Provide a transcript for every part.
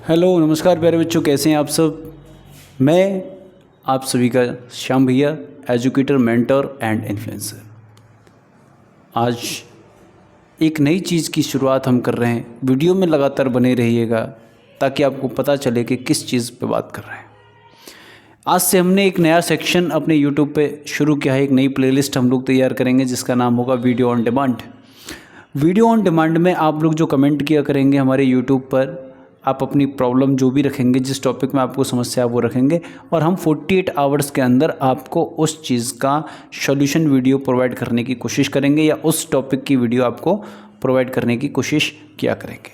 Hello नमस्कार प्यारे बच्चों, कैसे हैं आप सब। मैं आप सभी का श्याम भैया, एजुकेटर, मेंटर एंड इन्फ्लुएंसर। आज एक नई चीज़ की शुरुआत हम कर रहे हैं। वीडियो में लगातार बने रहिएगा ताकि आपको पता चले कि किस चीज़ पे बात कर रहे हैं। आज से हमने एक नया सेक्शन अपने यूट्यूब पे शुरू किया है। एक नई प्लेलिस्ट हम लोग तैयार करेंगे जिसका नाम होगा video on demand. Video on demand में आप लोग जो कमेंट किया करेंगे हमारे यूट्यूब पर, आप अपनी प्रॉब्लम जो भी रखेंगे, जिस टॉपिक में आपको समस्या वो रखेंगे और हम 48 आवर्स के अंदर आपको उस चीज़ का सॉल्यूशन वीडियो प्रोवाइड करने की कोशिश करेंगे या उस टॉपिक की वीडियो आपको प्रोवाइड करने की कोशिश किया करेंगे।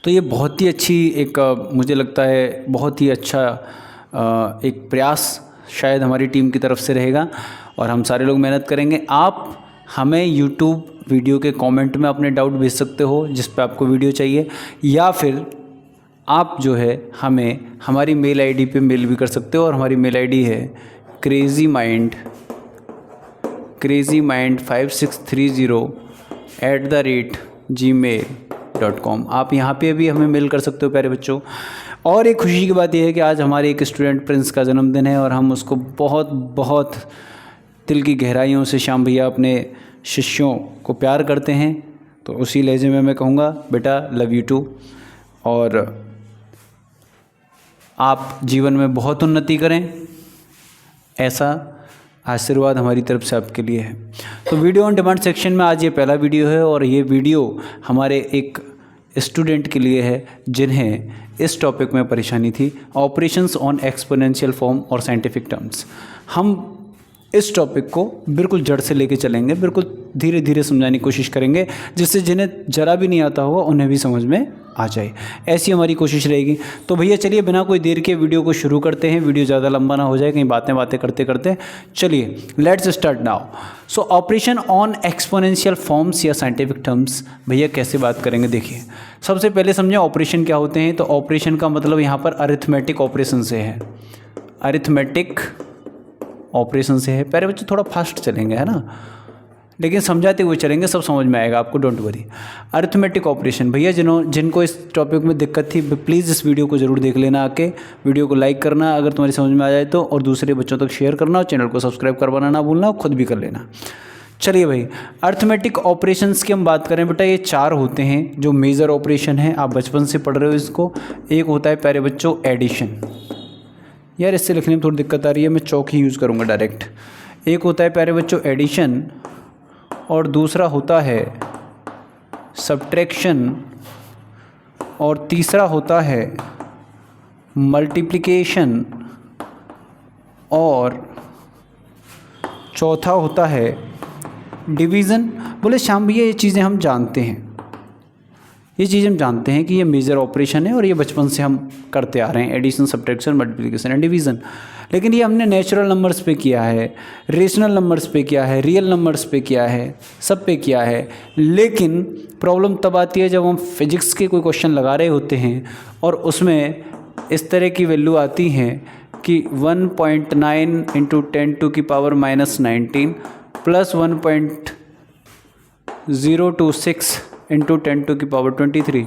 तो ये बहुत ही अच्छी एक मुझे लगता है बहुत ही अच्छा एक प्रयास शायद हमारी टीम की तरफ से रहेगा और हम सारे लोग मेहनत करेंगे। आप हमें यूट्यूब वीडियो के कमेंट में अपने डाउट भेज सकते हो जिस पे आपको वीडियो चाहिए, या फिर आप जो है हमें हमारी मेल आईडी पे मेल भी कर सकते हो और हमारी मेल आईडी है crazymind5630@gmail.com। आप यहाँ पे भी हमें मेल कर सकते हो प्यारे बच्चों। और एक खुशी की बात यह है कि आज हमारे एक स्टूडेंट प्रिंस का जन्मदिन है और हम उसको बहुत बहुत दिल की गहराइयों से श्याम भैया अपने शिष्यों को प्यार करते हैं। तो उसी लहजे में मैं कहूँगा, बेटा लव यू टू, और आप जीवन में बहुत उन्नति करें, ऐसा आशीर्वाद हमारी तरफ से आपके लिए है। तो वीडियो ऑन डिमांड सेक्शन में आज ये पहला वीडियो है और ये वीडियो हमारे एक स्टूडेंट के लिए है जिन्हें इस टॉपिक में परेशानी थी, ऑपरेशंस ऑन एक्सपोनेंशियल फॉर्म और साइंटिफिक टर्म्स। हम इस टॉपिक को बिल्कुल जड़ से लेके चलेंगे, बिल्कुल धीरे धीरे समझाने की कोशिश करेंगे जिससे जिन्हें जरा भी नहीं आता होगा उन्हें भी समझ में आ जाए, ऐसी हमारी कोशिश रहेगी। तो भैया चलिए बिना कोई देर के वीडियो को शुरू करते हैं। वीडियो ज़्यादा लंबा ना हो जाए, कहीं बातें करते करते। चलिए let's start now. So operation on exponential forms या साइंटिफिक टर्म्स, भैया कैसे बात करेंगे देखिए। सबसे पहले समझें ऑपरेशन क्या होते हैं। तो ऑपरेशन का मतलब यहाँ पर अरिथमेटिक ऑपरेशन से है, अरिथमेटिक ऑपरेशन से है। प्यारे बच्चे थोड़ा फास्ट चलेंगे, है ना, लेकिन समझाते हुए चलेंगे, सब समझ में आएगा आपको, डोंट वरी। अरिथमेटिक ऑपरेशन, भैया जिनको इस टॉपिक में दिक्कत थी प्लीज़ इस वीडियो को ज़रूर देख लेना, आके वीडियो को लाइक करना अगर तुम्हारी समझ में आ जाए तो, और दूसरे बच्चों तक शेयर करना और चैनल को सब्सक्राइब करवाना ना भूलना, और खुद भी कर लेना। चलिए भाई, अरिथमेटिक ऑपरेशंस की हम बात करें बेटा, ये 4 होते हैं जो मेजर ऑपरेशन है। आप बचपन से पढ़ रहे हो इसको। एक होता है प्यारे बच्चों एडिशन, यार इससे लिखने में थोड़ी दिक्कत आ रही है, मैं चौक ही यूज़ करूँगा डायरेक्ट। एक होता है प्यारे बच्चों एडिशन और दूसरा होता है सब्ट्रैक्शन और तीसरा होता है मल्टीप्लिकेशन और चौथा होता है डिवीज़न। बोले श्याम भैया ये चीज़ें हम जानते हैं, ये चीज़ हम जानते हैं कि ये मेजर ऑपरेशन है और ये बचपन से हम करते आ रहे हैं, addition, subtraction, multiplication and division. लेकिन ये हमने नेचुरल नंबर्स पे किया है, रेशनल नंबर्स पे किया है, रियल नंबर्स पे किया है, सब पे किया है। लेकिन प्रॉब्लम तब आती है जब हम फिजिक्स के कोई क्वेश्चन लगा रहे होते हैं और उसमें इस तरह की वैल्यू आती हैं कि 1.9 × 10⁻⁻19 प्लस 1.026 × 10⁻23।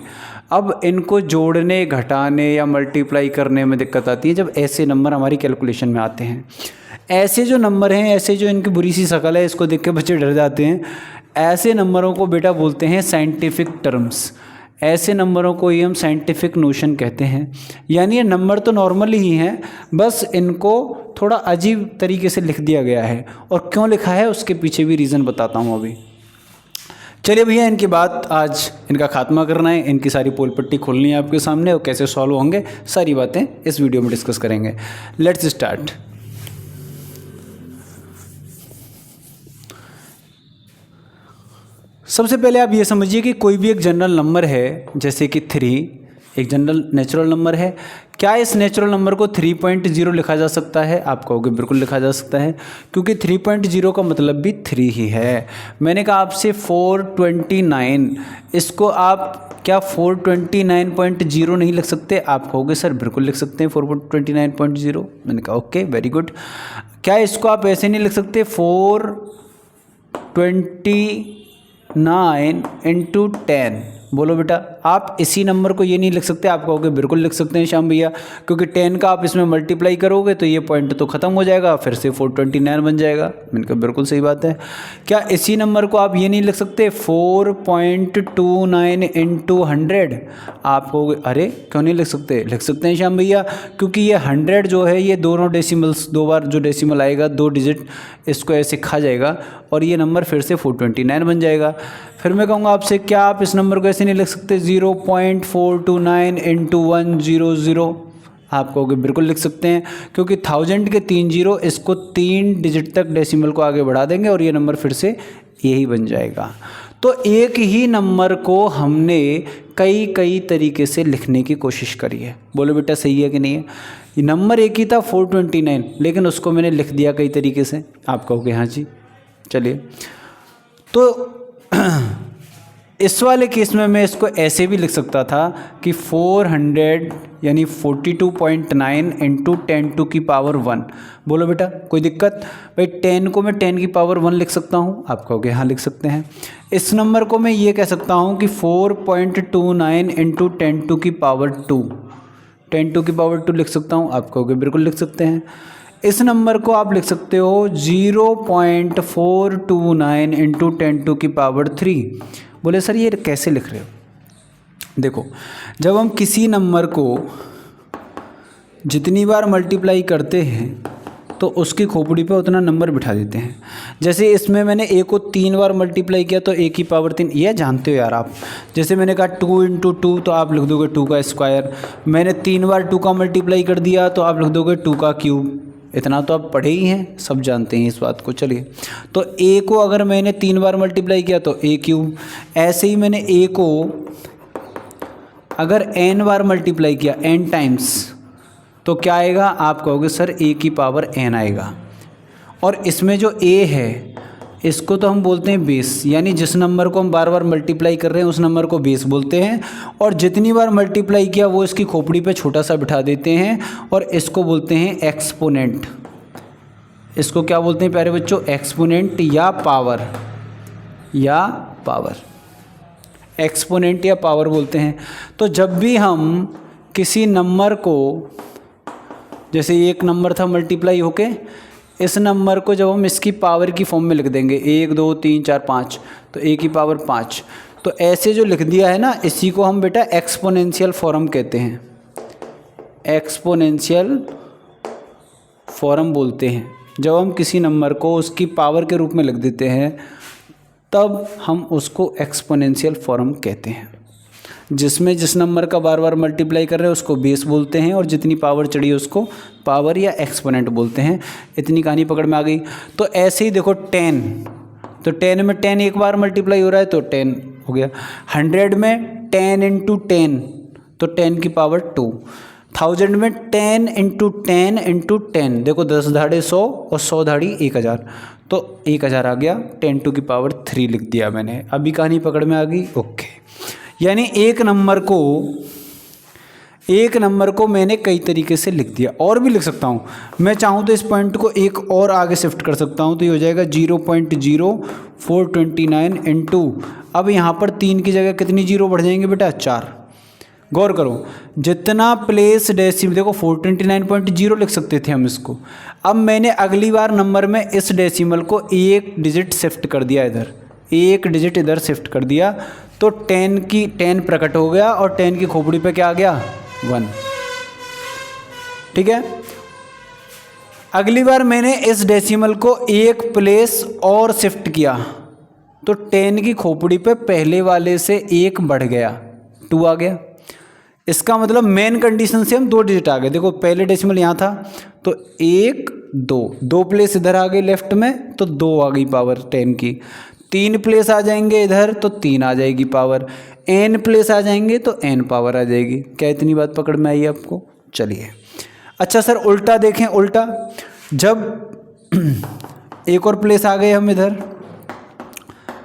अब इनको जोड़ने, घटाने या मल्टीप्लाई करने में दिक्कत आती है जब ऐसे नंबर हमारी कैलकुलेशन में आते हैं। ऐसे जो नंबर हैं, ऐसे जो इनकी बुरी सी शक्ल है, इसको देख के बच्चे डर जाते हैं। ऐसे नंबरों को बेटा बोलते हैं साइंटिफिक टर्म्स। ऐसे नंबरों को ही हम साइंटिफिक नोशन कहते हैं। यानी ये नंबर तो नॉर्मल ही हैं, बस इनको थोड़ा अजीब तरीके से लिख दिया गया है, और क्यों लिखा है उसके पीछे भी रीज़न बताता हूँ अभी। चलिए भैया इनकी बात आज इनका खात्मा करना है, इनकी सारी पोल पट्टी खोलनी है आपके सामने और कैसे सॉल्व होंगे सारी बातें इस वीडियो में डिस्कस करेंगे। Let's start. सबसे पहले आप ये समझिए कि कोई भी एक जनरल नंबर है, जैसे कि 3 एक जनरल नेचुरल नंबर है। क्या इस नेचुरल नंबर को 3.0 लिखा जा सकता है? आप कहोगे बिल्कुल लिखा जा सकता है, क्योंकि 3.0 का मतलब भी 3 ही है। मैंने कहा आपसे 429, इसको आप क्या 429.0 नहीं लिख सकते? आप कहोगे सर बिल्कुल लिख सकते हैं 429.0। मैंने कहा ओके वेरी गुड। क्या इसको आप ऐसे नहीं लिख सकते 429 × 10? बोलो बेटा, आप इसी नंबर को ये नहीं लिख सकते? आप कहोगे बिल्कुल लिख सकते हैं श्याम भैया, क्योंकि 10 का आप इसमें मल्टीप्लाई करोगे तो ये पॉइंट तो ख़त्म हो जाएगा, फिर से 429 बन जाएगा। मैंने कहा बिल्कुल सही बात है। क्या इसी नंबर को आप ये नहीं लिख सकते 4.29 इंटू 100? आप कहोगे अरे क्यों नहीं लिख सकते? लिख सकते हैं श्याम भैया, क्योंकि ये 100 जो है ये दोनों डेसिमल्स, दो बार जो डेसिमल आएगा 2 डिजिट इसको ऐसे खा जाएगा और ये नंबर फिर से 429 बन जाएगा। फिर मैं कहूँगा आपसे क्या आप इस नंबर को ऐसे नहीं लिख सकते 0.429 इंटू 100? आप कहोगे बिल्कुल लिख सकते हैं, क्योंकि 1000 के 3 जीरो इसको 3 डिजिट तक डेसिमल को आगे बढ़ा देंगे और ये नंबर फिर से यही बन जाएगा। तो एक ही नंबर को हमने कई कई तरीके से लिखने की कोशिश करी है। बोलो बेटा सही है कि नहीं है? ये नंबर एक ही था 429, लेकिन उसको मैंने लिख दिया कई तरीके से। आप कहोगे हाँ जी। चलिए, तो इस वाले केस में मैं इसको ऐसे भी लिख सकता था कि 400 यानी 42.9 इंटू 10⁻⁴ बोलो बेटा कोई दिक्कत? भाई 10 को मैं 10 की पावर 1 लिख सकता हूँ। आप कहोगे हाँ लिख सकते हैं। इस नंबर को मैं ये कह सकता हूँ कि 4.29 इंटू 10⁻², 10⁻² लिख सकता हूँ। आप कहोगे बिल्कुल लिख सकते हैं। इस नंबर को आप लिख सकते हो 0.429 इंटू 10⁻³ बोले सर ये कैसे लिख रहे हो? देखो, जब हम किसी नंबर को जितनी बार मल्टीप्लाई करते हैं तो उसकी खोपड़ी पे उतना नंबर बिठा देते हैं। जैसे इसमें मैंने a को 3 बार मल्टीप्लाई किया तो a की पावर 3, ये जानते हो यार आप। जैसे मैंने कहा 2 इंटू 2 तो आप लिख दोगे 2 का स्क्वायर। मैंने 3 बार 2 का मल्टीप्लाई कर दिया तो आप लिख दोगे 2 का क्यूब। इतना तो आप पढ़े ही हैं, सब जानते हैं इस बात को। चलिए, तो a को अगर मैंने 3 बार मल्टीप्लाई किया तो a क्यूब। ऐसे ही मैंने a को अगर n बार मल्टीप्लाई किया, n टाइम्स, तो क्या आएगा? आप कहोगे सर a की पावर n आएगा। और इसमें जो a है इसको तो हम बोलते हैं बेस, यानी जिस नंबर को हम बार बार मल्टीप्लाई कर रहे हैं उस नंबर को बेस बोलते हैं। और जितनी बार मल्टीप्लाई किया वो इसकी खोपड़ी पे छोटा सा बिठा देते हैं और इसको बोलते हैं एक्सपोनेंट। इसको क्या बोलते हैं प्यारे बच्चों? एक्सपोनेंट या पावर, एक्सपोनेंट या पावर बोलते हैं। तो जब भी हम किसी नंबर को, जैसे एक नंबर था मल्टीप्लाई होके, इस नंबर को जब हम इसकी पावर की फॉर्म में लिख देंगे 1 2 3 4 5, तो a की पावर 5, तो ऐसे जो लिख दिया है ना, इसी को हम बेटा एक्सपोनेंशियल फॉर्म कहते हैं। एक्सपोनेंशियल फॉर्म बोलते हैं। जब हम किसी नंबर को उसकी पावर के रूप में लिख देते हैं तब हम उसको एक्सपोनेंशियल फॉर्म कहते हैं। जिसमें जिस नंबर का बार बार मल्टीप्लाई कर रहे हैं उसको बेस बोलते हैं और जितनी पावर चढ़ी है उसको पावर या एक्सपोनेंट बोलते हैं। इतनी कहानी पकड़ में आ गई। तो ऐसे ही देखो 10, तो 10 में 10 एक बार मल्टीप्लाई हो रहा है तो 10 हो गया। 100 में 10 इंटू 10 तो 10 की पावर 2। 1000 में 10 इंटू 10 इंटू 10, देखो 10 धाड़े 100 और 100 धाड़ी 1000, तो 1000 आ गया। 10 टू की पावर 3 लिख दिया मैंने। अभी कहानी पकड़ में आ गई? ओके। यानी एक नंबर को मैंने कई तरीके से लिख दिया। और भी लिख सकता हूँ, मैं चाहूँ तो इस पॉइंट को एक और आगे शिफ्ट कर सकता हूँ, तो ये हो जाएगा 0.0429 इंटू, अब यहाँ पर 3 की जगह कितनी जीरो बढ़ जाएंगे बेटा? 4। गौर करो, जितना प्लेस डेसिमल, देखो 429.0 लिख सकते थे हम इसको। अब मैंने अगली बार नंबर में इस डेसिमल को एक डिजिट शिफ्ट कर दिया, इधर एक डिजिट इधर शिफ्ट कर दिया, तो 10 प्रकट हो गया और 10 की खोपड़ी पे क्या आ गया? 1। ठीक है। अगली बार मैंने इस डेसिमल को एक प्लेस और शिफ्ट किया तो 10 की खोपड़ी पे पहले वाले से 1 बढ़ गया, 2 आ गया। इसका मतलब मेन कंडीशन से हम 2 डिजिट आ गए। देखो पहले डेसिमल यहाँ था तो 1 2 प्लेस इधर आ गई लेफ्ट में तो 2 आ गई पावर 10 की। 3 प्लेस आ जाएंगे इधर तो 3 आ जाएगी पावर। n प्लेस आ जाएंगे तो n पावर आ जाएगी। क्या इतनी बात पकड़ में आई आपको? चलिए, अच्छा सर उल्टा देखें। उल्टा, जब एक और प्लेस आ गए हम इधर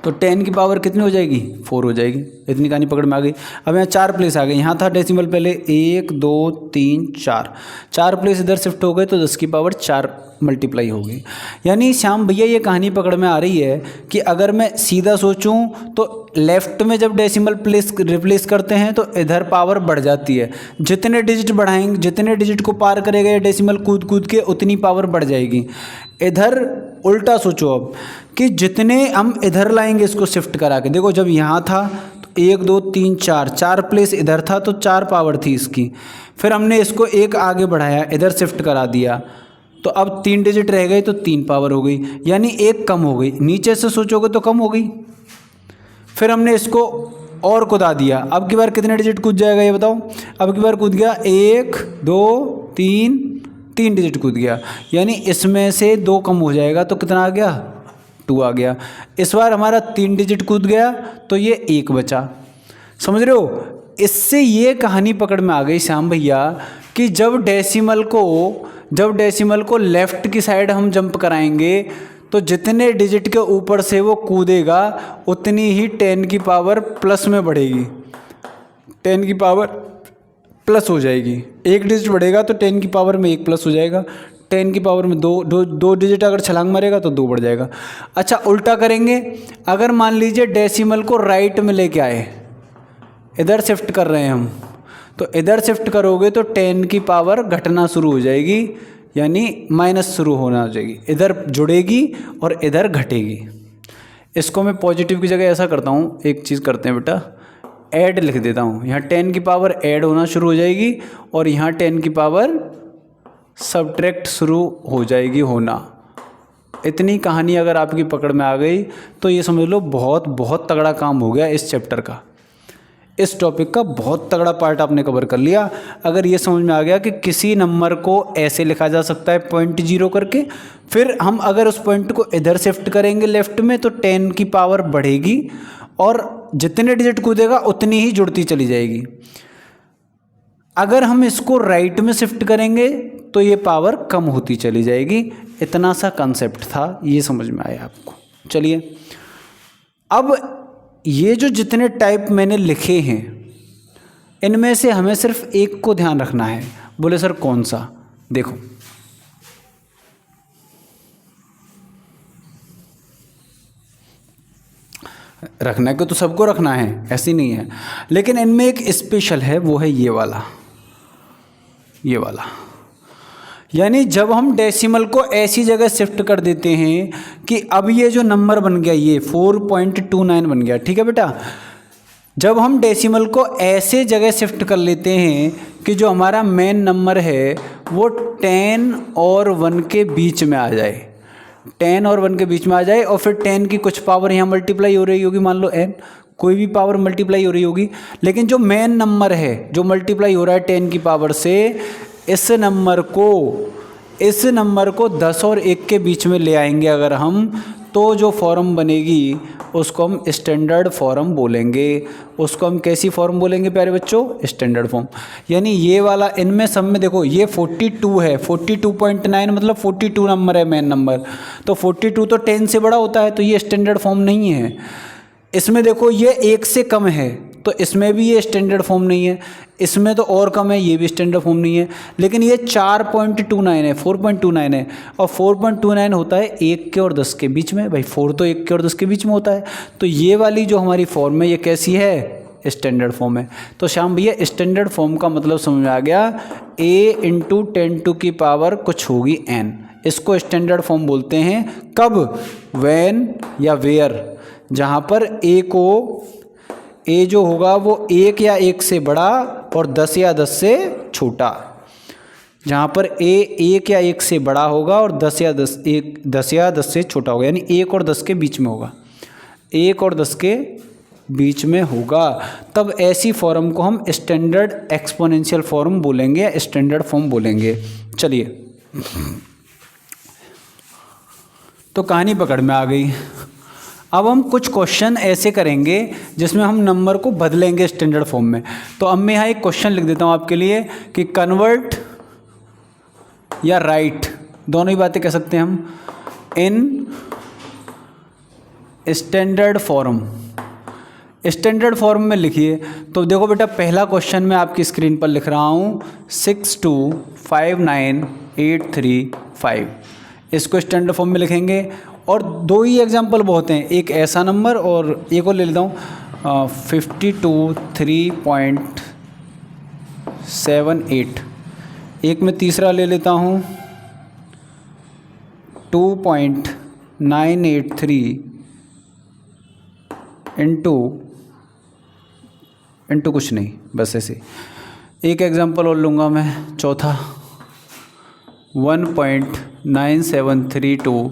तो 10 की पावर कितनी हो जाएगी 4 हो जाएगी। इतनी कहानी पकड़ में आ गई। अब यहाँ 4 प्लेस आ गई, यहाँ था डेसिमल पहले 1 2 3 4 प्लेस इधर शिफ्ट हो गए तो 10 की पावर 4 मल्टीप्लाई हो गई। यानी श्याम भैया ये कहानी पकड़ में आ रही है कि अगर मैं सीधा सोचूं तो लेफ्ट में जब डेसिमल प्लेस रिप्लेस करते हैं तो इधर पावर बढ़ जाती है। जितने डिजिट बढ़ाएंगे, जितने डिजिट को पार करेगा ये डेसिमल कूद कूद के उतनी पावर बढ़ जाएगी। इधर उल्टा सोचो अब कि जितने हम इधर लाएंगे इसको शिफ्ट करा के, देखो जब यहाँ था तो 1 2 3 4 प्लेस इधर था तो 4 पावर थी इसकी, फिर हमने इसको एक आगे बढ़ाया, इधर शिफ्ट करा दिया तो अब 3 डिजिट रह गए तो 3 पावर हो गई, यानी एक कम हो गई। नीचे से सोचोगे तो कम हो गई। फिर हमने इसको और कुदा दिया, अब की बार कितने डिजिट कूद जाएगा ये बताओ। अब की बार कूद गया 1 2 3 डिजिट कूद गया, यानी इसमें से 2 कम हो जाएगा तो कितना आ गया 2 आ गया। इस बार हमारा 3 डिजिट कूद गया तो ये 1 बचा। समझ रहे हो, इससे ये कहानी पकड़ में आ गई श्याम भैया कि जब डेसिमल को लेफ़्ट की साइड हम जंप कराएंगे तो जितने डिजिट के ऊपर से वो कूदेगा उतनी ही 10 की पावर प्लस में बढ़ेगी, 10 की पावर प्लस हो जाएगी। एक डिजिट बढ़ेगा तो 10 की पावर में 1 प्लस हो जाएगा, 10 की पावर में दो डिजिट अगर छलांग मारेगा तो 2 बढ़ जाएगा। अच्छा उल्टा करेंगे, अगर मान लीजिए डेसिमल को राइट में लेके आए, इधर शिफ्ट कर रहे हैं हम, तो इधर शिफ्ट करोगे तो 10 की पावर घटना शुरू हो जाएगी, यानी माइनस शुरू होना हो जाएगी, इधर जुड़ेगी और इधर घटेगी। इसको मैं पॉजिटिव की जगह ऐसा करता हूँ, एक चीज़ करते हैं बेटा, ऐड लिख देता हूँ। यहाँ 10 की पावर ऐड होना शुरू हो जाएगी और यहाँ 10 की पावर सब्ट्रैक्ट शुरू हो जाएगी होना। इतनी कहानी अगर आपकी पकड़ में आ गई तो ये समझ लो बहुत बहुत तगड़ा काम हो गया इस चैप्टर का। इस टॉपिक का बहुत तगड़ा पार्ट आपने कवर कर लिया। अगर ये समझ में आ गया कि किसी नंबर को ऐसे लिखा जा सकता है 0.0 करके, फिर हम अगर उस पॉइंट को इधर शिफ्ट करेंगे लेफ्ट में तो 10 की पावर बढ़ेगी और जितने डिजिट कूदेगा उतनी ही जुड़ती चली जाएगी। अगर हम इसको राइट में शिफ्ट करेंगे तो ये पावर कम होती चली जाएगी। इतना सा कंसेप्ट था, ये समझ में आया आपको। चलिए अब ये जो जितने टाइप मैंने लिखे हैं इनमें से हमें सिर्फ एक को ध्यान रखना है। बोले सर कौन सा? देखो रखना को तो सबको रखना है, ऐसी नहीं है, लेकिन इनमें एक स्पेशल है, वो है ये वाला। यानी जब हम डेसिमल को ऐसी जगह शिफ्ट कर देते हैं कि अब ये जो नंबर बन गया ये 4.29 बन गया, ठीक है बेटा। जब हम डेसिमल को ऐसे जगह शिफ्ट कर लेते हैं कि जो हमारा मेन नंबर है वो 10 और 1 के बीच में आ जाए, 10 और 1 के बीच में आ जाए और फिर 10 की कुछ पावर यहाँ मल्टीप्लाई हो रही होगी, मान लो n, कोई भी पावर मल्टीप्लाई हो रही होगी, लेकिन जो मेन नंबर है जो मल्टीप्लाई हो रहा है 10 की पावर से, इस नंबर को 10 और 1 के बीच में ले आएंगे अगर हम, तो जो फॉर्म बनेगी उसको हम स्टैंडर्ड फॉर्म बोलेंगे। उसको हम कैसी फॉर्म बोलेंगे प्यारे बच्चों? Standard form. यानी ये वाला इनमें सब में देखो ये 42 है, 42.9 मतलब 42 नंबर है मेन नंबर, तो 42 तो 10 से बड़ा होता है, तो ये स्टैंडर्ड फॉर्म नहीं है। इसमें देखो ये 1 से कम है तो इसमें भी ये स्टैंडर्ड फॉर्म नहीं है, इसमें तो और कम है, ये भी स्टैंडर्ड फॉर्म नहीं है। लेकिन ये 4.29 है, 4.29 है, और 4.29 होता है 1 के और 10 के बीच में। भाई 4 तो 1 के और 10 के बीच में होता है, तो ये वाली जो हमारी फॉर्म है ये कैसी है? स्टैंडर्ड फॉर्म है। तो श्याम भैया स्टैंडर्ड फॉर्म का मतलब समझ में आ गया, a × 10 की पावर कुछ होगी n, इसको स्टैंडर्ड फॉर्म बोलते हैं। कब? व्हेन या वेयर, जहाँ पर a जो होगा वो 1 या 1 से बड़ा और 10 या 10 से छोटा। जहाँ पर a 1 या 1 से बड़ा होगा और 10 या 10 से छोटा होगा, यानी 1 और 10 के बीच में होगा, 1 और 10 के बीच में होगा, तब ऐसी फॉर्म को हम स्टैंडर्ड एक्सपोनेंशियल फॉर्म बोलेंगे या स्टैंडर्ड फॉर्म बोलेंगे। चलिए तो कहानी पकड़ में आ गई। अब हम कुछ क्वेश्चन ऐसे करेंगे जिसमें हम नंबर को बदलेंगे स्टैंडर्ड फॉर्म में। तो अब मैं यहाँ एक क्वेश्चन लिख देता हूँ आपके लिए कि कन्वर्ट या राइट, दोनों ही बातें कह सकते हैं हम, in standard form, standard form में लिखिए। तो देखो बेटा, पहला क्वेश्चन मैं आपकी स्क्रीन पर लिख रहा हूँ 6259835। इसको स्टैंडर्ड फॉर्म में लिखेंगे और दो ही एग्जाम्पल बहुत हैं, एक ऐसा नंबर और एक और ले लेता हूँ 52 3.78। एक में तीसरा ले लेता हूँ 2.983 इंटू कुछ नहीं, बस ऐसे। एक एग्जांपल और लूँगा मैं, चौथा 1.9732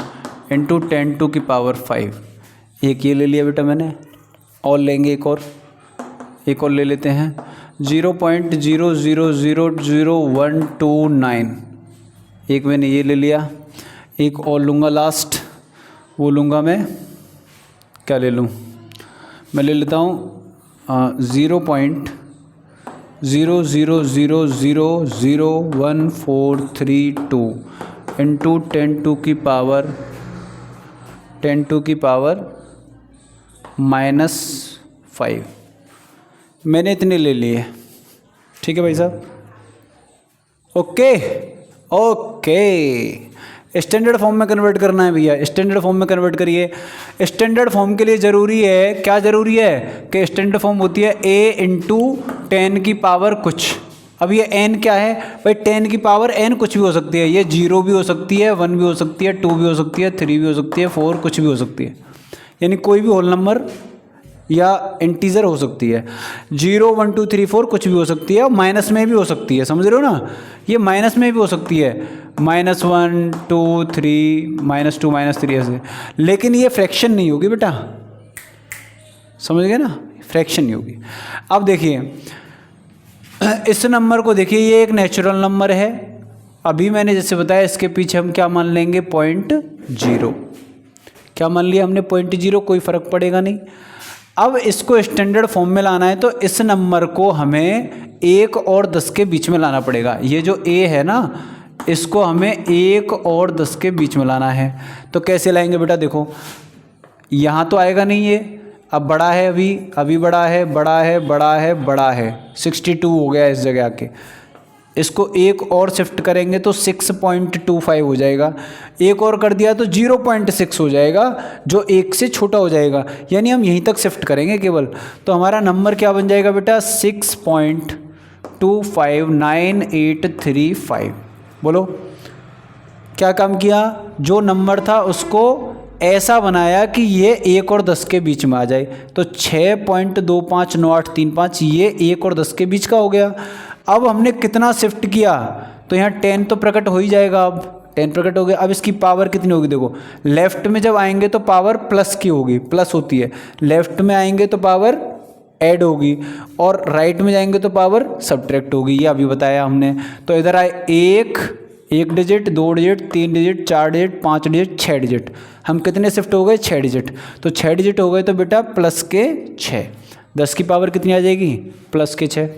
इंटू 10⁵। एक ये ले लिया बेटा मैंने, और लेंगे एक और ले लेते हैं 0.000129। एक मैंने ये ले लिया, एक और लूँगा लास्ट, वो लूँगा मैं, क्या ले लूँ, मैं ले लेता हूँ 0.00001432 इंटू 10⁻⁻⁻⁵। मैंने इतने ले लिए, ठीक है भाई साहब। ओके, स्टैंडर्ड फॉर्म में कन्वर्ट करना है भैया, स्टैंडर्ड फॉर्म में कन्वर्ट करिए। स्टैंडर्ड फॉर्म के लिए ज़रूरी है, क्या ज़रूरी है कि स्टैंडर्ड फॉर्म होती है a इंटू 10⁻⁻ कुछ। अब ये n क्या है भाई, 10⁻n कुछ भी हो सकती है, ये 0 भी हो सकती है, 1 भी हो सकती है, 2 भी हो सकती है, 3 भी हो सकती है, 4 कुछ भी हो सकती है, यानी कोई भी होल नंबर या इंटीजर हो सकती है। 0 1 2 3 4 कुछ भी हो सकती है, और माइनस में भी हो सकती है, समझ रहे हो ना, ये माइनस में भी हो सकती है, -1 2 3 -2 -3 ऐसे। लेकिन ये फ्रैक्शन नहीं होगी बेटा, समझ गए ना, फ्रैक्शन नहीं होगी। अब देखिए इस नंबर को देखिए, ये एक नेचुरल नंबर है। अभी मैंने जैसे बताया, इसके पीछे हम क्या मान लेंगे, 0.0। क्या मान लिया हमने, 0.0, कोई फ़र्क पड़ेगा नहीं। अब इसको स्टैंडर्ड फॉर्म में लाना है, तो इस नंबर को हमें 1 और 10 के बीच में लाना पड़ेगा। ये जो a है ना, इसको हमें 1 और 10 के बीच में लाना है। तो कैसे लाएंगे बेटा, देखो यहाँ तो आएगा नहीं ये, अब बड़ा है, अभी बड़ा है, बड़ा है, बड़ा है, बड़ा है, 62 हो गया इस जगह आके। इसको 1 और शिफ्ट करेंगे तो 6.25 हो जाएगा, एक और कर दिया तो 0.6 हो जाएगा, जो 1 से छोटा हो जाएगा, यानी हम यहीं तक शिफ्ट करेंगे केवल। तो हमारा नंबर क्या बन जाएगा बेटा, 6.259835। बोलो क्या काम किया, जो नंबर था उसको ऐसा बनाया कि ये 1 और 10 के बीच में आ जाए। तो 6.259835 ये 1 और 10 के बीच का हो गया। अब हमने कितना शिफ्ट किया, तो यहाँ 10 तो प्रकट हो ही जाएगा, अब 10 प्रकट हो गया। अब इसकी पावर कितनी होगी, देखो लेफ्ट में जब आएंगे तो पावर प्लस की होगी, प्लस होती है, लेफ्ट में आएंगे तो पावर ऐड होगी, और राइट में जाएंगे तो पावर सब्ट्रैक्ट होगी, ये अभी बताया हमने। तो इधर आए 1 digit, 2 digit, 3 digit, 4 digit, 5 digit, 6 digit. हम कितने शिफ्ट हो गए, 6 डिजिट। तो 6 डिजिट हो गए तो बेटा प्लस के 6, 10 की पावर कितनी आ जाएगी, प्लस के 6।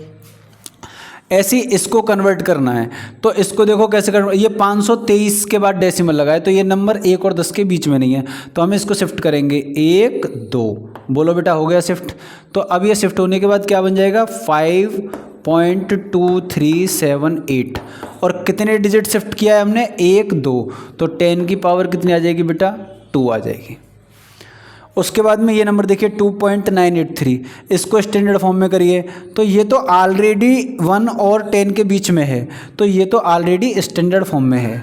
ऐसे इसको कन्वर्ट करना है, तो इसको देखो कैसे कन्वर्ट, ये 523 के बाद डेसिमल लगाए, तो ये नंबर 1 और 10 के बीच में नहीं है, तो हम इसको शिफ्ट करेंगे 1 2। बोलो बेटा हो गया शिफ्ट। तो अब ये शिफ्ट होने के बाद क्या बन जाएगा, 5.2378। और कितने डिजिट शिफ्ट किया है हमने, 1 2, तो 10 की पावर कितनी आ जाएगी बेटा, 2 आ जाएगी। उसके बाद में ये नंबर देखिए 2.983, इसको स्टैंडर्ड फॉर्म में करिए, तो ये तो ऑलरेडी 1 और 10 के बीच में है, तो ये तो ऑलरेडी स्टैंडर्ड फॉर्म में है,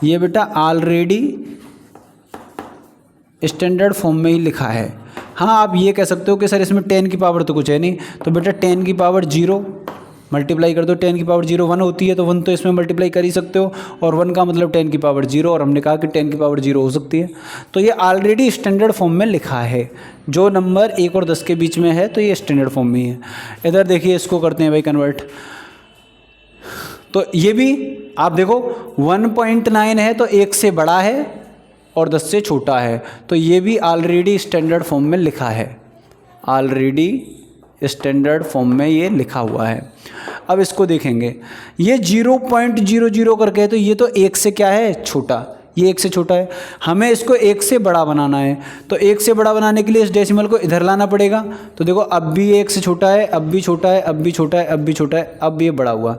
ये बेटा ऑलरेडी स्टैंडर्ड फॉर्म में ही लिखा है। हाँ आप ये कह सकते हो कि सर इसमें 10 की पावर तो कुछ है नहीं, तो बेटा 10 की पावर 0 मल्टीप्लाई कर दो, 10 की पावर 0 1 होती है, तो 1 तो इसमें मल्टीप्लाई कर ही सकते हो, और 1 का मतलब 10 की पावर 0, और हमने कहा कि 10 की पावर 0 हो सकती है। तो ये ऑलरेडी स्टैंडर्ड फॉर्म में लिखा है, जो नंबर 1 और 10 के बीच में है तो ये स्टैंडर्ड फॉर्म में ही है। इधर देखिए इसको करते हैं भाई कन्वर्ट, तो ये भी आप देखो 1.9 है तो 1 से बड़ा है और 10 से छोटा है, तो ये भी ऑलरेडी स्टैंडर्ड फॉर्म में लिखा है, ऑलरेडी स्टैंडर्ड फॉर्म में ये लिखा हुआ है। अब इसको देखेंगे, ये 0.00 करके है, तो ये तो 1 से क्या है, छोटा, ये 1 से छोटा है, हमें इसको 1 से बड़ा बनाना है। तो 1 से बड़ा बनाने के लिए इस डेसिमल को इधर लाना पड़ेगा। तो देखो अब भी 1 से छोटा है, अब भी छोटा है, अब भी छोटा है, अब भी छोटा है, अब ये बड़ा हुआ।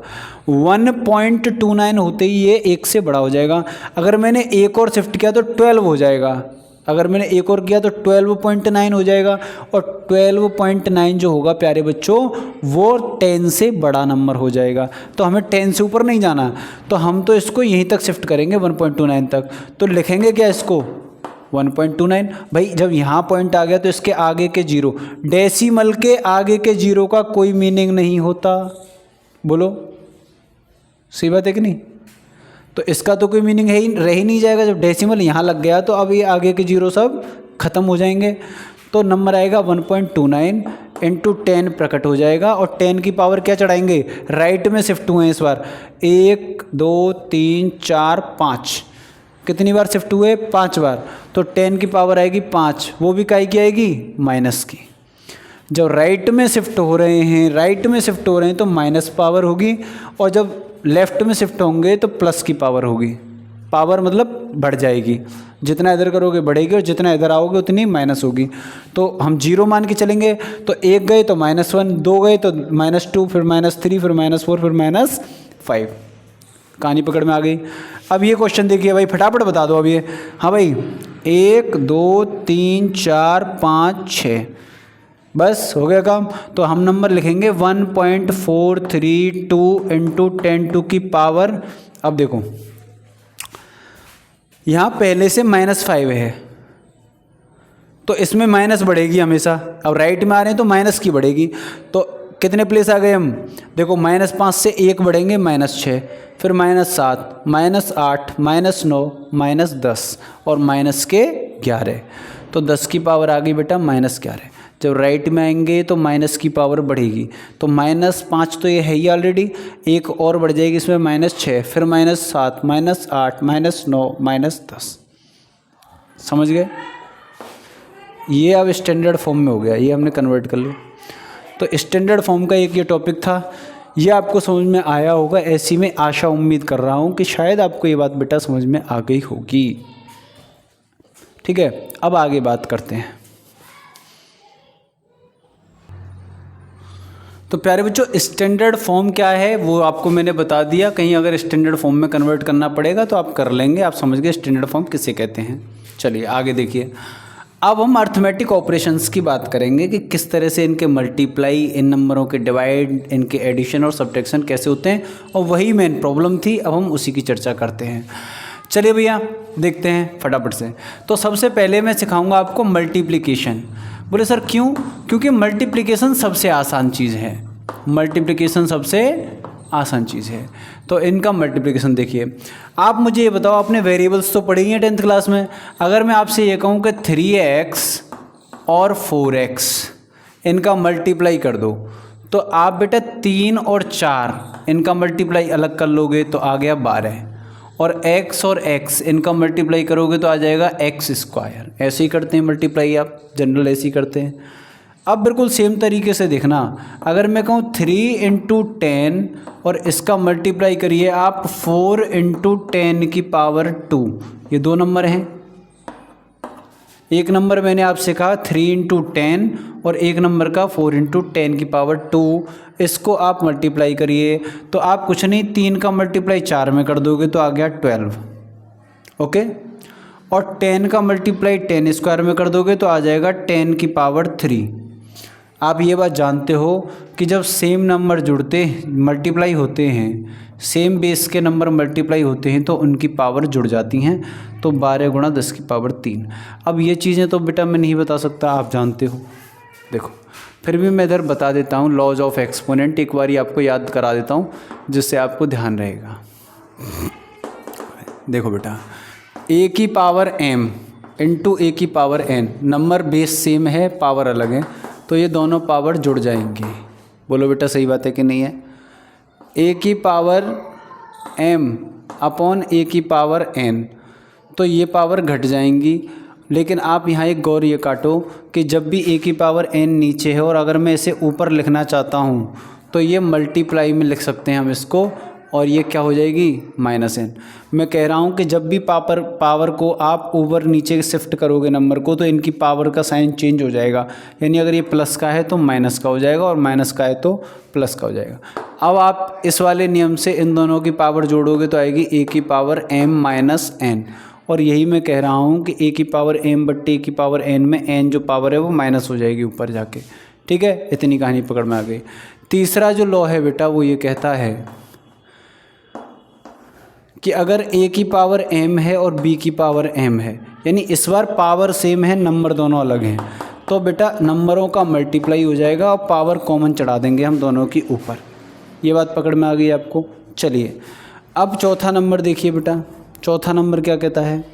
1.29 होते ही ये 1 से बड़ा हो जाएगा। अगर मैंने एक और शिफ्ट किया तो 12 हो जाएगा। अगर मैंने एक और किया तो 12.9 हो जाएगा। और 12.9 जो होगा प्यारे बच्चों वो 10 से बड़ा नंबर हो जाएगा। तो हमें 10 से ऊपर नहीं जाना, तो हम तो इसको यहीं तक शिफ्ट करेंगे 1.29 तक। तो लिखेंगे क्या इसको 1.29। भाई जब यहाँ पॉइंट आ गया तो इसके आगे के जीरो, डेसिमल के आगे के जीरो का कोई मीनिंग नहीं होता। बोलो सही बात है कि नहीं? तो इसका तो कोई मीनिंग है ही, रह ही नहीं जाएगा। जब डेसिमल यहाँ लग गया तो अब ये आगे के जीरो सब खत्म हो जाएंगे। तो नंबर आएगा 1.29 इंटू 10 प्रकट हो जाएगा। और 10 की पावर क्या चढ़ाएंगे, राइट में शिफ्ट हुए इस बार 1 2 3 4 5, कितनी बार शिफ्ट हुए 5 बार। तो 10 की पावर आएगी 5, वो भी काई की आएगी माइनस की। जब राइट में शिफ्ट हो रहे हैं तो माइनस पावर होगी, और जब लेफ्ट में शिफ्ट होंगे तो प्लस की पावर होगी। पावर मतलब बढ़ जाएगी, जितना इधर करोगे बढ़ेगी और जितना इधर आओगे उतनी माइनस होगी। तो हम 0 मान के चलेंगे। तो 1 गए तो -1, 2 गए तो -2, फिर -3, फिर -4, फिर -5। कहानी पकड़ में आ गई। अब ये क्वेश्चन देखिए भाई, फटाफट बता दो अब ये। हाँ भाई 1 2 3 4 5 6, बस हो गया काम। तो हम नंबर लिखेंगे 1.432 इंटू 10 की पावर। अब देखो यहाँ पहले से -5 है तो इसमें माइनस बढ़ेगी हमेशा। अब राइट में आ रहे हैं तो माइनस की बढ़ेगी। तो कितने प्लेस आ गए हम, देखो -5 से 1 बढ़ेंगे -6, फिर -7, -8, -9, -10 और -11। तो 10 की पावर आ गई बेटा -11। जब राइट में आएंगे तो माइनस की पावर बढ़ेगी। तो -5 तो ये है ही ऑलरेडी, एक और बढ़ जाएगी इसमें -6, फिर -7, -8, -9, -10। समझ गए? ये अब स्टैंडर्ड फॉर्म में हो गया, ये हमने कन्वर्ट कर लिया। तो स्टैंडर्ड फॉर्म का एक ये टॉपिक था, ये आपको समझ में आया होगा, ऐसी मैं आशा उम्मीद कर रहा हूँ कि शायद आपको ये बात बेटा समझ में आ गई होगी। ठीक है, अब आगे बात करते हैं। तो प्यारे बच्चों स्टैंडर्ड फॉर्म क्या है वो आपको मैंने बता दिया। कहीं अगर स्टैंडर्ड फॉर्म में कन्वर्ट करना पड़ेगा तो आप कर लेंगे, आप समझ गए स्टैंडर्ड फॉर्म किसे कहते हैं। चलिए आगे देखिए, अब हम अर्थमेटिक ऑपरेशंस की बात करेंगे कि किस तरह से इनके मल्टीप्लाई, इन नंबरों के डिवाइड, इनके एडिशन और सब्ट्रैक्शन कैसे होते हैं, और वही मेन प्रॉब्लम थी। अब हम उसी की चर्चा करते हैं। चलिए भैया देखते हैं फटाफट से। तो सबसे पहले मैं सिखाऊंगा आपको मल्टीप्लिकेशन। बोले सर क्यों? क्योंकि मल्टीप्लिकेशन सबसे आसान चीज़ है, मल्टीप्लिकेशन सबसे आसान चीज़ है। तो इनका मल्टीप्लिकेशन देखिए। आप मुझे ये बताओ, आपने वेरिएबल्स तो पढ़ी हैं 10th क्लास में। अगर मैं आपसे ये कहूँ कि 3x और 4x इनका मल्टीप्लाई कर दो, तो आप बेटा 3 और 4 इनका मल्टीप्लाई अलग कर लोगे तो आ गया 12, और x और x इनका मल्टीप्लाई करोगे तो आ जाएगा x²। ऐसे ही करते हैं मल्टीप्लाई, आप जनरल ऐसे ही करते हैं। अब बिल्कुल सेम तरीके से देखना, अगर मैं कहूँ 3 × 10 और इसका मल्टीप्लाई करिए आप 4 × 10 की पावर 2, ये दो नंबर हैं। एक नंबर मैंने आपसे कहा 3 × 10 और एक नंबर का 4 × 10 की पावर 2, इसको आप मल्टीप्लाई करिए तो आप कुछ नहीं 3 का मल्टीप्लाई 4 में कर दोगे तो आ गया 12। ओके, और 10 का मल्टीप्लाई 10² में कर दोगे तो आ जाएगा 10 की पावर 3। आप ये बात जानते हो कि जब सेम नंबर जुड़ते मल्टीप्लाई होते हैं, सेम बेस के नंबर मल्टीप्लाई होते हैं तो उनकी पावर जुड़ जाती हैं। तो 12 × 10 की पावर 3। अब ये चीज़ें तो बेटा मैं नहीं बता सकता, आप जानते हो। देखो फिर भी मैं इधर बता देता हूँ, लॉज ऑफ एक्सपोनेंट एक बारी आपको याद करा देता हूँ जिससे आपको ध्यान रहेगा। देखो बेटा a की पावर m इंटू a की power n, number base same है, पावर अलग है, तो ये दोनों पावर जुड़ जाएंगे। बोलो बेटा सही बात है कि नहीं है? a की पावर m अपॉन a की पावर n, तो ये पावर घट जाएंगी। लेकिन आप यहाँ एक गौर ये काटो कि जब भी a की पावर n नीचे है और अगर मैं इसे ऊपर लिखना चाहता हूँ तो ये मल्टीप्लाई में लिख सकते हैं हम इसको, और ये क्या हो जाएगी -n। मैं कह रहा हूँ कि जब भी पावर को आप ऊपर नीचे शिफ्ट करोगे नंबर को, तो इनकी पावर का साइन चेंज हो जाएगा। यानी अगर ये प्लस का है तो माइनस का हो जाएगा, और माइनस का है तो प्लस का हो जाएगा। अब आप इस वाले नियम से इन दोनों की पावर जोड़ोगे तो आएगी a की पावर m - n। और यही मैं कह रहा हूँ कि a की पावर m बट्टे a की पावर n में n जो पावर है वो माइनस हो जाएगी ऊपर जाके। ठीक है, इतनी कहानी पकड़ में आ गई। तीसरा जो लॉ है बेटा वो ये कहता है कि अगर a की पावर m है और b की पावर m है, यानी इस बार पावर सेम है, नंबर दोनों अलग हैं, तो बेटा नंबरों का मल्टीप्लाई हो जाएगा और पावर कॉमन चढ़ा देंगे हम दोनों की ऊपर। ये बात पकड़ में आ गई आपको। चलिए अब चौथा नंबर देखिए बेटा। चौथा नंबर क्या कहता है?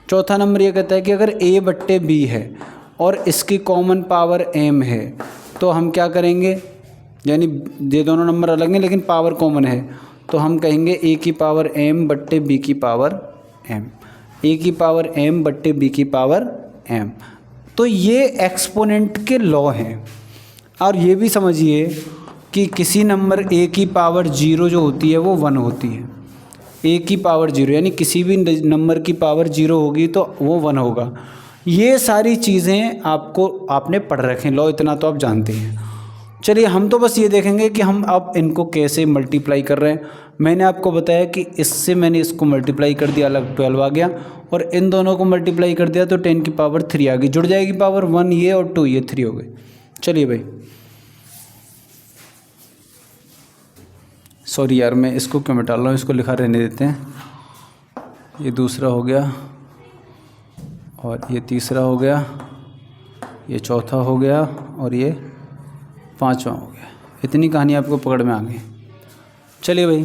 चौथा नंबर ये कहता है कि अगर a बट्टे b है और इसकी कॉमन पावर m है, तो हम क्या करेंगे, यानी ये दोनों नंबर अलग हैं लेकिन पावर कॉमन है, तो हम कहेंगे a की पावर m बट्टे b की पावर m, a की पावर m बट्टे b की पावर m। तो ये एक्सपोनेंट के लॉ हैं। और ये भी समझिए कि किसी नंबर a की पावर 0 जो होती है वो 1 होती है। a की पावर 0 यानी किसी भी नंबर की पावर 0 होगी तो वो 1 होगा। ये सारी चीज़ें आपने पढ़ रखे हैं, लॉ इतना तो आप जानते हैं। चलिए हम तो बस ये देखेंगे कि हम अब इनको कैसे मल्टीप्लाई कर रहे हैं। मैंने आपको बताया कि इससे मैंने इसको मल्टीप्लाई कर दिया, अलग 12 आ गया, और इन दोनों को मल्टीप्लाई कर दिया तो 10 की पावर 3 आ गई। जुड़ जाएगी पावर 1 ये और 2 ये 3 हो गए। चलिए भाई, सॉरी यार मैं इसको क्यों मिटा रहा हूँ, इसको लिखा रहने देते हैं। ये दूसरा हो गया और ये तीसरा हो गया, ये चौथा हो गया और ये पांचवा हो गया। इतनी कहानी आपको पकड़ में आ गई। चलिए भाई,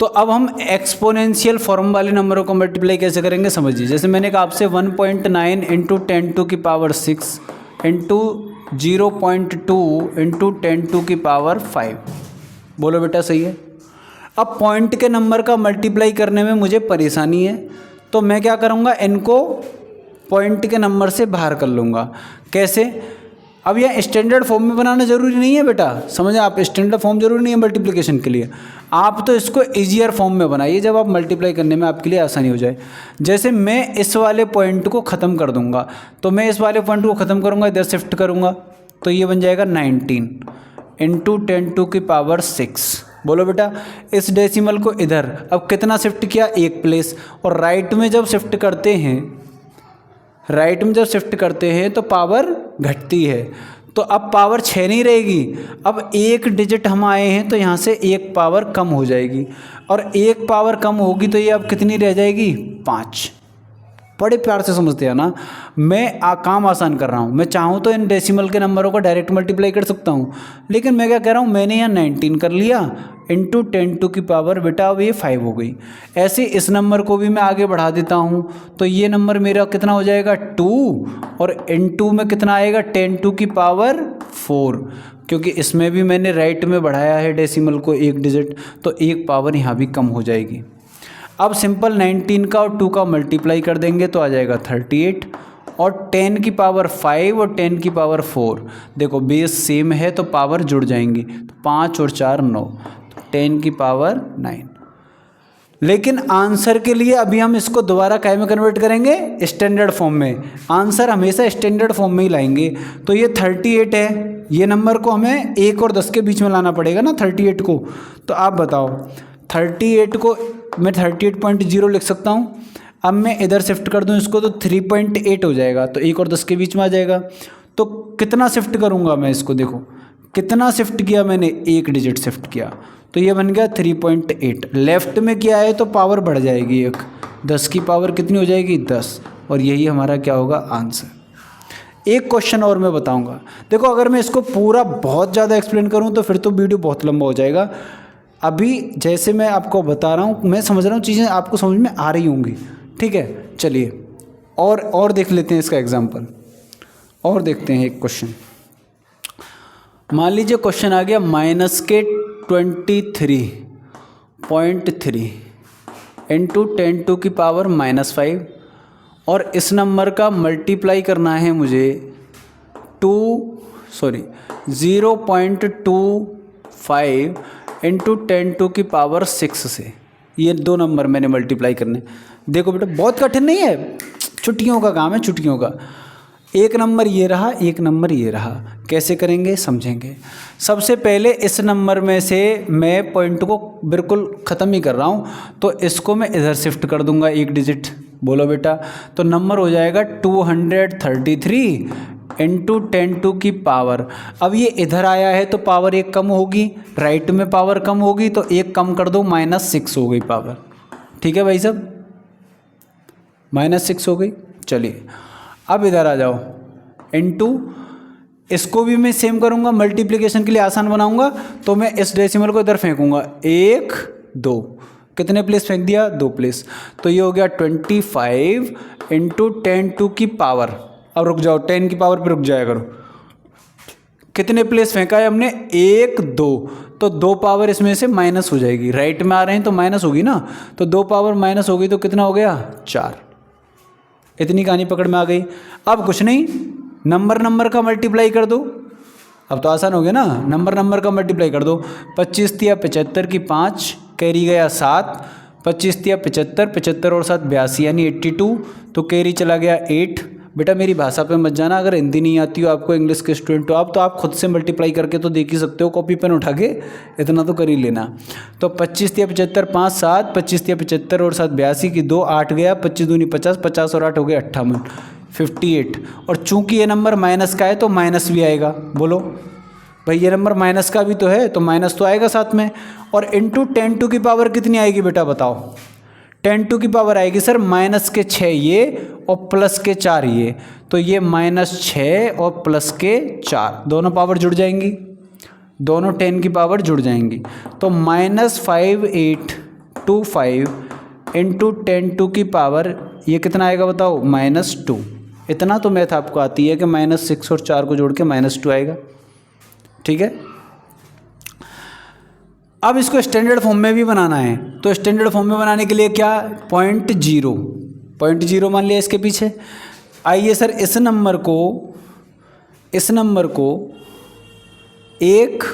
तो अब हम एक्सपोनेंशियल फॉर्म वाले नंबरों को मल्टीप्लाई कैसे करेंगे समझिए। जैसे मैंने कहा आपसे 1.9 इंटू 10 की पावर 6 इंटू 0.2 इंटू 10 की पावर 5। बोलो बेटा सही है। अब पॉइंट के नंबर का मल्टीप्लाई करने में मुझे परेशानी है, तो मैं क्या करूँगा, इनको पॉइंट के नंबर से बाहर कर लूँगा। कैसे? अब यह स्टैंडर्ड फॉर्म में बनाना ज़रूरी नहीं है बेटा, समझे आप। स्टैंडर्ड फॉर्म जरूरी नहीं है मल्टीप्लिकेशन के लिए। आप तो इसको ईजियर फॉर्म में बनाइए, जब आप मल्टीप्लाई करने में आपके लिए आसानी हो जाए। जैसे मैं इस वाले पॉइंट को ख़त्म कर दूंगा, तो मैं इस वाले पॉइंट को ख़त्म करूँगा, इधर शिफ्ट करूँगा, तो ये बन जाएगा 19 इंटू 10 की पावर 6। बोलो बेटा, इस डेसिमल को इधर अब कितना शिफ्ट किया, एक प्लेस। और राइट में जब शिफ्ट करते हैं तो पावर घटती है, तो अब पावर 6 नहीं रहेगी। अब एक डिजिट हम आए हैं तो यहाँ से एक पावर कम हो जाएगी, और एक पावर कम होगी तो ये अब कितनी रह जाएगी, 5। बड़े प्यार से समझते हैं ना, मैं काम आसान कर रहा हूँ। मैं चाहूँ तो इन डेसिमल के नंबरों को डायरेक्ट मल्टीप्लाई कर सकता हूँ, लेकिन मैं क्या कह रहा हूँ, मैंने यहाँ 19 कर लिया इंटू 10 की पावर, बेटा अब ये 5 हो गई। ऐसे इस नंबर को भी मैं आगे बढ़ा देता हूँ, तो ये नंबर मेरा कितना हो जाएगा, 2, और इंटू में कितना आएगा, 10 की पावर 4, क्योंकि इसमें भी मैंने राइट में बढ़ाया है डेसिमल को एक डिजिट, तो एक पावर यहाँ भी कम हो जाएगी। अब सिंपल 19 का और 2 का मल्टीप्लाई कर देंगे तो आ जाएगा 38, और 10 की पावर 5 और 10 की पावर 4। देखो बेस सेम है तो पावर जुड़ जाएंगी, तो 5 और 4 9, तो 10 की पावर 9। लेकिन आंसर के लिए अभी हम इसको दोबारा काय में कन्वर्ट करेंगे, स्टैंडर्ड फॉर्म में। आंसर हमेशा स्टैंडर्ड फॉर्म में ही लाएंगे। तो ये 38 है, ये नंबर को हमें 1 और 10 के बीच में लाना पड़ेगा ना 38 को। तो आप बताओ, 38 को मैं 38.0 लिख सकता हूँ। अब मैं इधर शिफ्ट कर दूँ इसको तो 3.8 हो जाएगा, तो 1 और 10 के बीच में आ जाएगा। तो कितना शिफ्ट करूँगा मैं इसको, देखो कितना शिफ्ट किया मैंने, एक डिजिट शिफ्ट किया, तो ये बन गया 3.8। लेफ्ट में किया है तो पावर बढ़ जाएगी, एक 10 की पावर कितनी हो जाएगी, 10, और यही हमारा क्या होगा, आंसर। एक क्वेश्चन और मैं बताऊँगा। देखो अगर मैं इसको पूरा बहुत ज़्यादा एक्सप्लेन करूँ तो फिर तो वीडियो बहुत लंबा हो जाएगा। अभी जैसे मैं आपको बता रहा हूँ, मैं समझ रहा हूँ चीज़ें आपको समझ में आ रही होंगी, ठीक है। चलिए और देख लेते हैं इसका एग्जांपल, और देखते हैं एक क्वेश्चन। मान लीजिए क्वेश्चन आ गया -23.3 इंटू 10 की पावर -5, और इस नंबर का मल्टीप्लाई करना है मुझे 0.25 इंटू 10⁶ से। ये 2 नंबर मैंने मल्टीप्लाई करने। देखो बेटा बहुत कठिन नहीं है, छुट्टियों का काम है, छुट्टियों का। एक नंबर ये रहा, एक नंबर ये रहा, कैसे करेंगे समझेंगे। सबसे पहले इस नंबर में से मैं पॉइंट को बिल्कुल ख़त्म ही कर रहा हूँ, तो इसको मैं इधर शिफ्ट कर दूंगा 1 डिजिट। बोलो बेटा, तो नंबर हो जाएगा 233 इंटू 10⁻। अब ये इधर आया है तो पावर 1 कम होगी, राइट में पावर कम होगी, तो 1 कम कर दो, -6 हो गई पावर। ठीक है भाई साहब, -6 हो गई। चलिए अब इधर आ जाओ, इंटू, इसको भी मैं सेम करूँगा, मल्टीप्लिकेशन के लिए आसान बनाऊँगा, तो मैं इस डेसिमल को इधर फेंकूँगा, 1 2, कितने प्लेस फेंक दिया, 2 प्लेस, तो ये हो गया 25 इंटू 10⁻। अब रुक जाओ, 10 की पावर पे रुक जाया करो। कितने प्लेस फेंका है हमने, 1 2, तो 2 पावर इसमें से माइनस हो जाएगी, राइट में आ रहे हैं तो माइनस होगी ना, तो 2 पावर माइनस होगी तो कितना हो गया, 4। इतनी कहानी पकड़ में आ गई। अब कुछ नहीं, नंबर का मल्टीप्लाई कर दो। अब तो आसान हो गया ना, नंबर का मल्टीप्लाई कर दो। 25 × 75 की 5, कैरी गया 7, 25 × 75, 75 और 7 82 यानी 82, तो कैरी चला गया 8। बेटा मेरी भाषा पे मत जाना, अगर हिंदी नहीं आती हो आपको, इंग्लिश के स्टूडेंट हो आप, तो आप खुद से मल्टीप्लाई करके तो देख ही सकते हो, कॉपी पेन उठा के इतना तो कर ही लेना। तो 25 × 75 5 7, 25 × 75 और 7 82 की 2 8 गया, 25 दूनी 50, 50 और 8 हो गया 58, 58। और चूंकि ये नंबर माइनस का है तो माइनस भी आएगा। बोलो भाई, ये नंबर माइनस का भी तो है, तो माइनस तो आएगा साथ में। और इंटू 10⁻⁴ कितनी आएगी बेटा बताओ, 10⁻⁴ आएगी सर -6 ये और +4 ये, तो ये -6 और +4 दोनों पावर जुड़ जाएंगी, दोनों 10 की पावर जुड़ जाएंगी, तो -5825 इंटू 10⁻⁴ ये कितना आएगा बताओ, -2। इतना तो मैथ आपको आती है कि -6 और 4 को जोड़ के -2 आएगा। ठीक है, अब इसको स्टैंडर्ड फॉर्म में भी बनाना है, तो स्टैंडर्ड फॉर्म में बनाने के लिए क्या, 0.0 मान लिया इसके पीछे। आइए सर इस नंबर को 1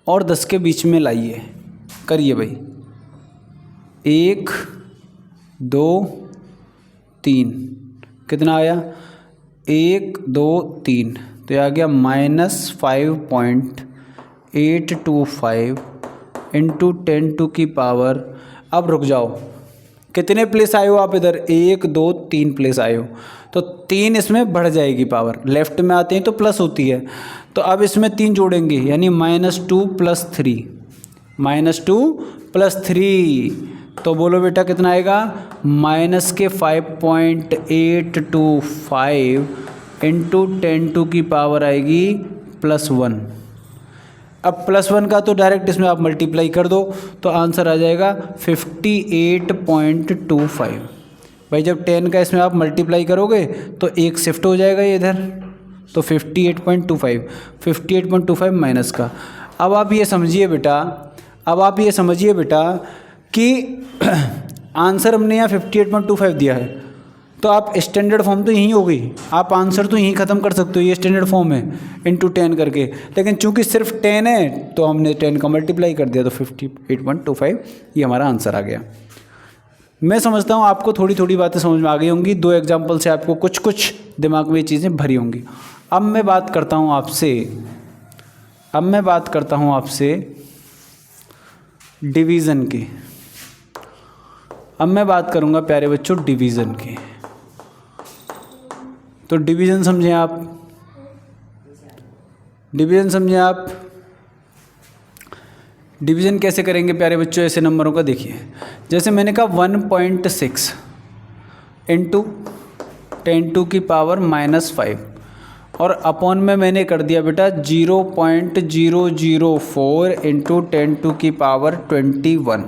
और 10 के बीच में लाइए, करिए भाई, 1 2 3, कितना आया, 1 2 3, तो ये आ गया -5.825 इंटू 10⁻। अब रुक जाओ, कितने प्लेस आए हो आप इधर, 1 2 3 प्लेस आए हो, तो 3 इसमें बढ़ जाएगी पावर, लेफ्ट में आते हैं तो प्लस होती है, तो अब इसमें 3 जोड़ेंगे यानी -2 + 3, -2 + 3, तो बोलो बेटा कितना आएगा, -5.825 इंटू 10⁻⁴ आएगी +1। अब +1 का तो डायरेक्ट इसमें आप मल्टीप्लाई कर दो, तो आंसर आ जाएगा 58.25। भाई जब 10 का इसमें आप मल्टीप्लाई करोगे तो 1 शिफ्ट हो जाएगा ये इधर, तो 58.25 माइनस का। अब आप ये समझिए बेटा, कि आंसर हमने यहाँ 58.25 दिया है, तो आप स्टैंडर्ड फॉर्म तो यहीं हो गई, आप आंसर तो यहीं ख़त्म कर सकते हो, ये स्टैंडर्ड फॉर्म है इंटू 10 करके, लेकिन चूंकि सिर्फ 10 है तो हमने 10 का मल्टीप्लाई कर दिया, तो 58.25 ये हमारा आंसर आ गया। मैं समझता हूँ आपको थोड़ी थोड़ी बातें समझ में आ गई होंगी, 2 एग्जाम्पल से आपको कुछ दिमाग में ये चीज़ें भरी होंगी। अब मैं बात करता हूँ आपसे डिवीज़न की। अब मैं बात करूँगा प्यारे बच्चों डिवीज़न की। तो डिवीज़न समझें आप, डिवीज़न कैसे करेंगे प्यारे बच्चों ऐसे नंबरों का, देखिए जैसे मैंने कहा 1.6 इंटू 10⁻⁻5 और अपॉन में मैंने कर दिया बेटा 0.004 इंटू 10⁻21,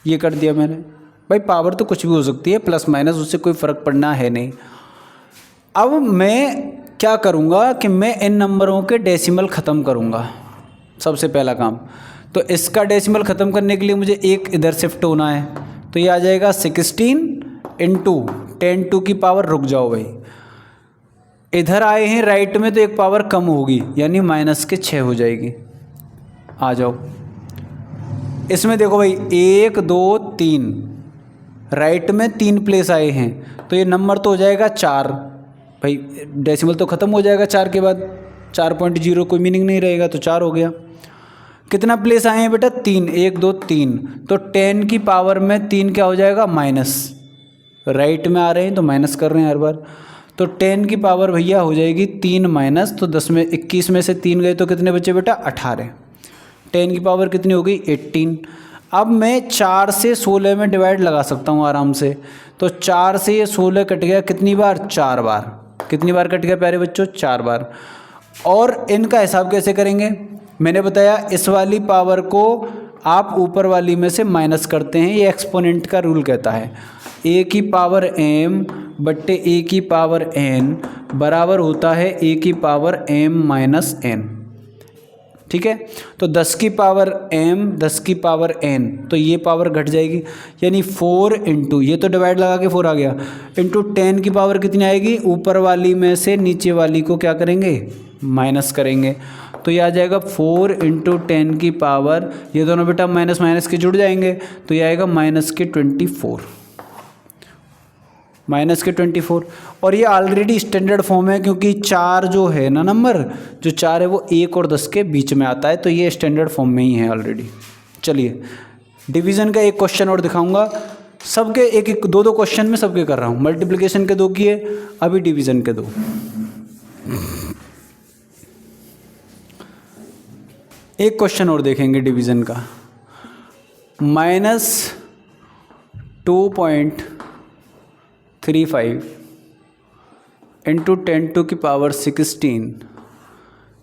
ये कर दिया मैंने। भाई पावर तो कुछ भी हो सकती है, प्लस माइनस, उससे कोई फ़र्क पड़ना है नहीं। अब मैं क्या करूँगा कि मैं इन नंबरों के डेसिमल ख़त्म करूँगा, सबसे पहला काम। तो इसका डेसिमल ख़त्म करने के लिए मुझे एक इधर शिफ्ट होना है, तो ये आ जाएगा 16 इंटू 10⁻, रुक जाओ भाई, इधर आए हैं राइट में तो एक पावर कम होगी यानी -6 हो जाएगी। आ जाओ इसमें देखो भाई 1 2 3 राइट में 3 प्लेस आए हैं, तो ये नंबर तो हो जाएगा 4। भाई डेसिमल तो ख़त्म हो जाएगा 4 के बाद, 4.0 कोई मीनिंग नहीं रहेगा, तो 4 हो गया। कितना प्लेस आए हैं बेटा? 3, 1 2 3, तो 10 की पावर में 3 क्या हो जाएगा? माइनस। राइट में आ रहे हैं तो माइनस कर रहे हैं हर बार, तो 10 की पावर भैया हो जाएगी 3 माइनस, तो 10 में 21 में से 3 गए तो कितने बचे बेटा? 18। 10 की पावर कितनी हो गई? 18। अब मैं 4 से 16 में डिवाइड लगा सकता हूँ आराम से, तो 4 से ये 16 कट गया कितनी बार? 4 बार। कितनी बार कट गया प्यारे बच्चों? 4 बार। और इनका हिसाब कैसे करेंगे? मैंने बताया इस वाली पावर को आप ऊपर वाली में से माइनस करते हैं, ये एक्सपोनेंट का रूल कहता है। a की पावर m बट्टे a की पावर n बराबर होता है a की पावर m माइनस n। ठीक है, तो 10 की पावर m 10 की पावर n, तो ये पावर घट जाएगी, यानी 4 इंटू, ये तो डिवाइड लगा के 4 आ गया, इंटू 10 की पावर कितनी आएगी? ऊपर वाली में से नीचे वाली को क्या करेंगे? माइनस करेंगे, तो ये आ जाएगा 4 इंटू 10 की पावर, ये दोनों बेटा माइनस माइनस के जुड़ जाएंगे, तो ये आएगा माइनस के 24, माइनस के 24। और ये ऑलरेडी स्टैंडर्ड फॉर्म है, क्योंकि 4 जो है ना नंबर, जो 4 है वो 1 और 10 के बीच में आता है, तो ये स्टैंडर्ड फॉर्म में ही है ऑलरेडी। चलिए डिवीज़न का एक क्वेश्चन और दिखाऊंगा, सबके एक एक 2 क्वेश्चन में सबके कर रहा हूँ। मल्टीप्लिकेशन के 2 किए, अभी डिवीज़न के 2। एक क्वेश्चन और देखेंगे डिवीज़न का। -2.35 इंटू 10 टू की power 16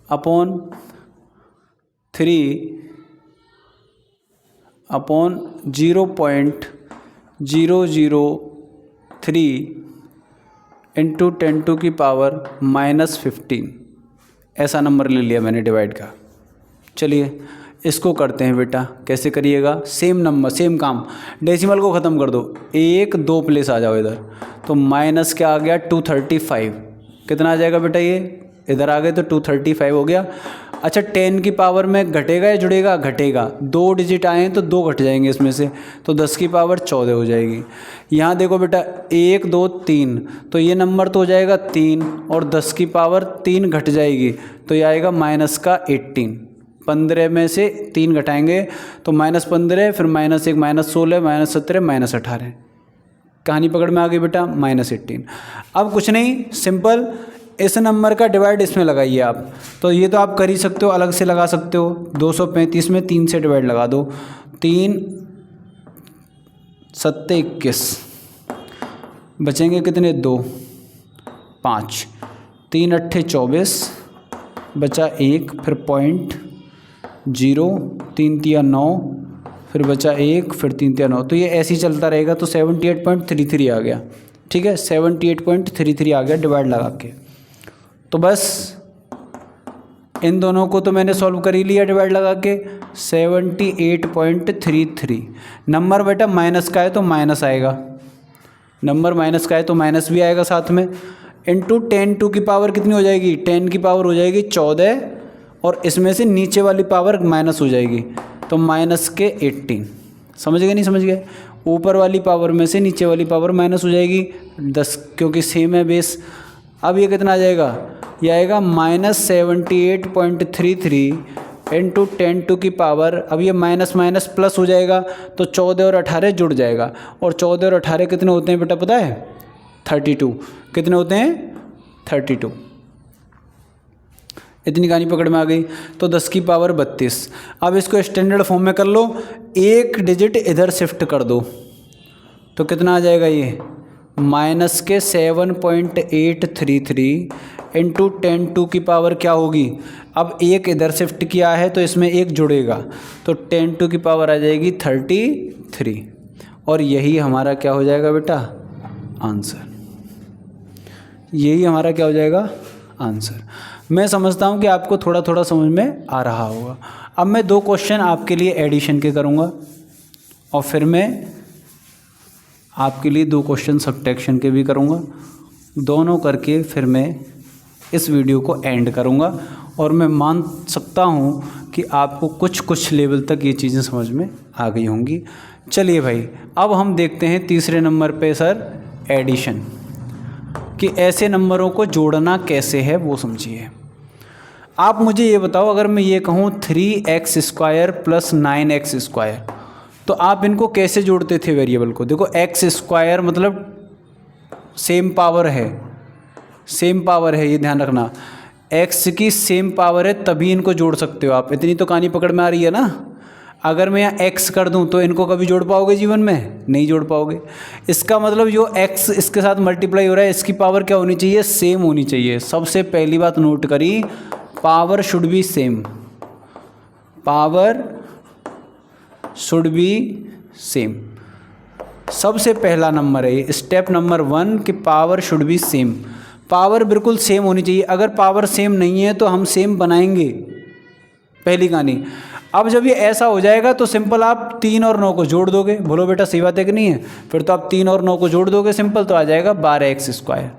upon 3 upon 0.003 into 10 to की पावर -15, ऐसा नंबर ले लिया मैंने डिवाइड का। चलिए इसको करते हैं बेटा, कैसे करिएगा? सेम नंबर सेम काम, डेसिमल को ख़त्म कर दो, 1 2 प्लेस आ जाओ इधर, तो माइनस क्या आ गया? 235। कितना आ जाएगा बेटा? ये इधर आ गए तो 235 हो गया। अच्छा 10 की पावर में घटेगा या जुड़ेगा? घटेगा, 2 डिजिट आए हैं तो 2 घट जाएंगे इसमें से, तो 10 की पावर 14 हो जाएगी। यहाँ देखो बेटा 1 2 3, तो ये नंबर तो हो जाएगा 3, और 10 की पावर 3 घट जाएगी, तो ये आएगा माइनस का 18। 15 में से 3 घटाएंगे तो -15, फिर -1 -16 -17 -18, कहानी पकड़ में आ गई बेटा? -18। अब कुछ नहीं, सिंपल इस नंबर का डिवाइड इसमें लगाइए आप, तो ये तो आप कर ही सकते हो, अलग से लगा सकते हो। 235 में 3 से डिवाइड लगा दो, 3 7 21, बचेंगे कितने? 2 5, 3 8 24, बचा 1, फिर 0.0, 3 3 9, फिर बचा 1, फिर 3 3 9, तो ये ऐसे ही चलता रहेगा, तो 78.33 आ गया। ठीक है, 78.33 आ गया डिवाइड लगा के। तो बस इन दोनों को तो मैंने सॉल्व कर ही लिया डिवाइड लगा के, 78.33। नंबर बेटा माइनस का है तो माइनस आएगा, नंबर माइनस का है तो माइनस भी आएगा साथ में, इंटू 10 टू की पावर कितनी हो जाएगी? 10 की पावर हो जाएगी 14, और इसमें से नीचे वाली पावर माइनस हो जाएगी, तो माइनस के 18। समझ गए नहीं समझ गए? ऊपर वाली पावर में से नीचे वाली पावर माइनस हो जाएगी 10, क्योंकि सेम है बेस। अब ये कितना आ जाएगा? ये आएगा -78.33 इंटू 10 टू की पावर, अब ये माइनस माइनस प्लस हो जाएगा, तो 14 और 18 जुड़ जाएगा, और 14 और 18 कितने होते हैं बेटा पता है? 32। कितने होते हैं? 32। इतनी कहानी पकड़ में आ गई। तो 10 की पावर 32। अब इसको स्टैंडर्ड फॉर्म में कर लो, एक डिजिट इधर शिफ्ट कर दो, तो कितना आ जाएगा? ये माइनस के 7.833 इंटू 10 टू की पावर क्या होगी? अब एक इधर शिफ्ट किया है तो इसमें एक जुड़ेगा, तो 10 टू की पावर आ जाएगी 33, और यही हमारा क्या हो जाएगा बेटा? आंसर। यही हमारा क्या हो जाएगा? आंसर। मैं समझता हूँ कि आपको थोड़ा थोड़ा समझ में आ रहा होगा। अब मैं 2 क्वेश्चन आपके लिए एडिशन के करूँगा, और फिर मैं आपके लिए 2 क्वेश्चन सब्ट्रैक्शन के भी करूँगा। दोनों करके फिर मैं इस वीडियो को एंड करूँगा, और मैं मान सकता हूँ कि आपको कुछ लेवल तक ये चीज़ें समझ में आ गई होंगी। चलिए भाई, अब हम देखते हैं तीसरे नंबर पे सर एडिशन, कि ऐसे नंबरों को जोड़ना कैसे है वो समझिए। आप मुझे ये बताओ, अगर मैं ये कहूँ 3x² + 9x², तो आप इनको कैसे जोड़ते थे वेरिएबल को? देखो x² मतलब सेम पावर है, सेम पावर है, ये ध्यान रखना, x की सेम पावर है तभी इनको जोड़ सकते हो आप। इतनी तो कहानी पकड़ में आ रही है ना। अगर मैं यहाँ x कर दूँ तो इनको कभी जोड़ पाओगे जीवन में? नहीं जोड़ पाओगे। इसका मतलब जो x इसके साथ मल्टीप्लाई हो रहा है, इसकी पावर क्या होनी चाहिए? सेम होनी चाहिए। सबसे पहली बात नोट करी, power should be same, power should be same. सबसे पहला नंबर है ये, स्टेप नंबर 1 कि power should be same, power बिल्कुल सेम होनी चाहिए। अगर पावर सेम नहीं है तो हम सेम बनाएंगे, पहली कहानी। अब जब ये ऐसा हो जाएगा तो सिंपल आप 3 और 9 को जोड़ दोगे। बोलो बेटा सही बात है कि नहीं है? फिर तो आप 3 और 9 को जोड़ दोगे सिंपल, तो आ जाएगा 12x²।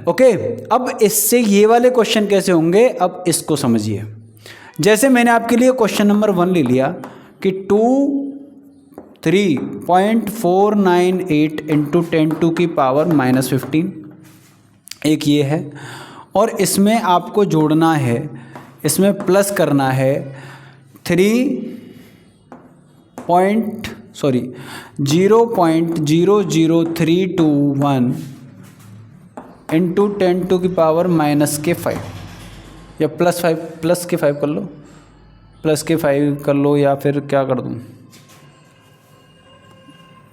ओके, अब इससे ये वाले क्वेश्चन कैसे होंगे, अब इसको समझिए। जैसे मैंने आपके लिए क्वेश्चन नंबर 1 ले लिया कि 3.498 × 10⁻⁻15, एक ये है। और इसमें आपको जोड़ना है, इसमें प्लस करना है 0.00321 × 10⁻⁻5, या प्लस के 5 कर लो, प्लस के 5 कर लो, या फिर क्या कर दूँ,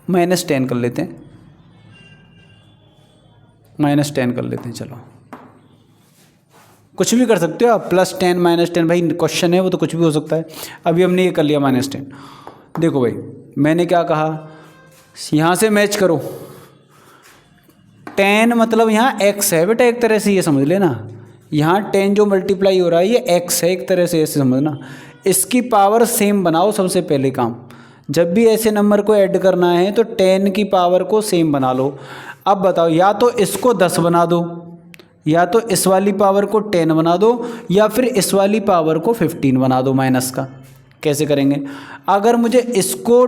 -10 कर लेते हैं, -10 कर लेते हैं। चलो कुछ भी कर सकते हो आप, +10 -10, भाई क्वेश्चन है वो तो कुछ भी हो सकता है। अभी हमने ये कर लिया -10। देखो भाई मैंने क्या कहा, यहाँ से मैच करो, 10 मतलब यहाँ x है बेटा, एक तरह से ये समझ लेना। यहाँ 10 जो मल्टीप्लाई हो रहा है ये x है, एक तरह से ऐसे समझना। इसकी पावर सेम बनाओ, सबसे पहले काम। जब भी ऐसे नंबर को ऐड करना है तो 10 की पावर को सेम बना लो। अब बताओ, या तो इसको 10 बना दो, या तो इस वाली पावर को 10 बना दो, या फिर इस वाली पावर को 15 बना दो माइनस का। कैसे करेंगे? अगर मुझे इसको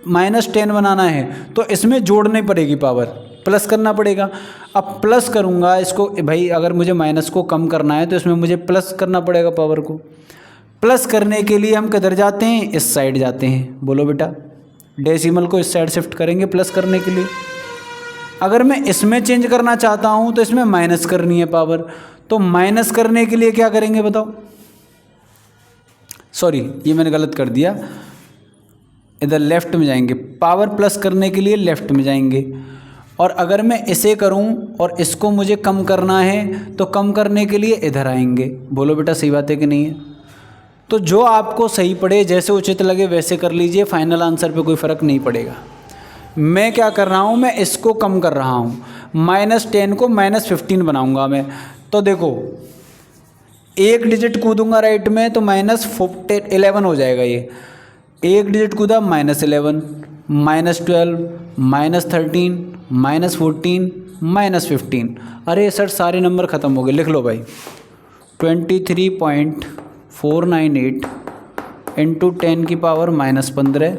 -10 बनाना है तो इसमें जोड़नी पड़ेगी पावर, प्लस करना पड़ेगा। अब प्लस करूँगा इसको, भाई अगर मुझे माइनस को कम करना है तो इसमें मुझे प्लस करना पड़ेगा पावर को। प्लस करने के लिए हम किधर जाते हैं? इस साइड जाते हैं। बोलो बेटा, डेसिमल को इस साइड शिफ्ट करेंगे प्लस करने के लिए। अगर मैं इसमें चेंज करना चाहता हूँ तो इसमें माइनस करनी है पावर, तो माइनस करने के लिए क्या करेंगे बताओ? सॉरी, ये मैंने गलत कर दिया, इधर लेफ्ट में जाएंगे। पावर प्लस करने के लिए लेफ्ट में जाएंगे। और अगर मैं इसे करूं और इसको मुझे कम करना है तो कम करने के लिए इधर आएंगे। बोलो बेटा सही बात है कि नहीं है? तो जो आपको सही पड़े, जैसे उचित लगे वैसे कर लीजिए, फाइनल आंसर पे कोई फ़र्क नहीं पड़ेगा। मैं क्या कर रहा हूँ, मैं इसको कम कर रहा हूँ, -10 को -15 बनाऊँगा मैं। तो देखो एक डिजिट कूदूंगा राइट में तो -11 हो जाएगा। ये एक डिजिट कूदा -11, -12, -13, -14, -15। अरे सर सारे नंबर ख़त्म हो गए। लिख लो भाई, 23.498 × 10⁻⁻15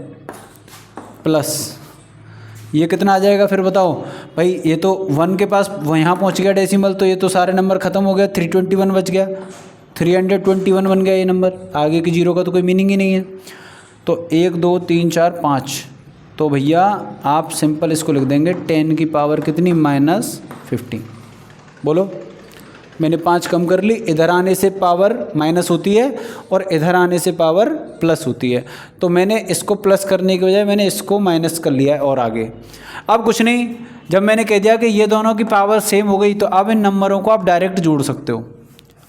प्लस ये कितना आ जाएगा फिर बताओ भाई? ये तो 1 के पास यहाँ पहुँच गया डेसिमल, तो ये तो सारे नंबर ख़त्म हो गया। 321 बच गया, 321 बन गया ये नंबर। आगे की जीरो का तो कोई मीनिंग ही नहीं है। तो 1 2 3 4 5, तो भैया आप सिंपल इसको लिख देंगे 10 की पावर कितनी? -15। बोलो, मैंने 5 कम कर ली। इधर आने से पावर माइनस होती है और इधर आने से पावर प्लस होती है। तो मैंने इसको प्लस करने के बजाय मैंने इसको माइनस कर लिया है और आगे। अब कुछ नहीं, जब मैंने कह दिया कि ये दोनों की पावर सेम हो गई तो अब इन नंबरों को आप डायरेक्ट जोड़ सकते हो।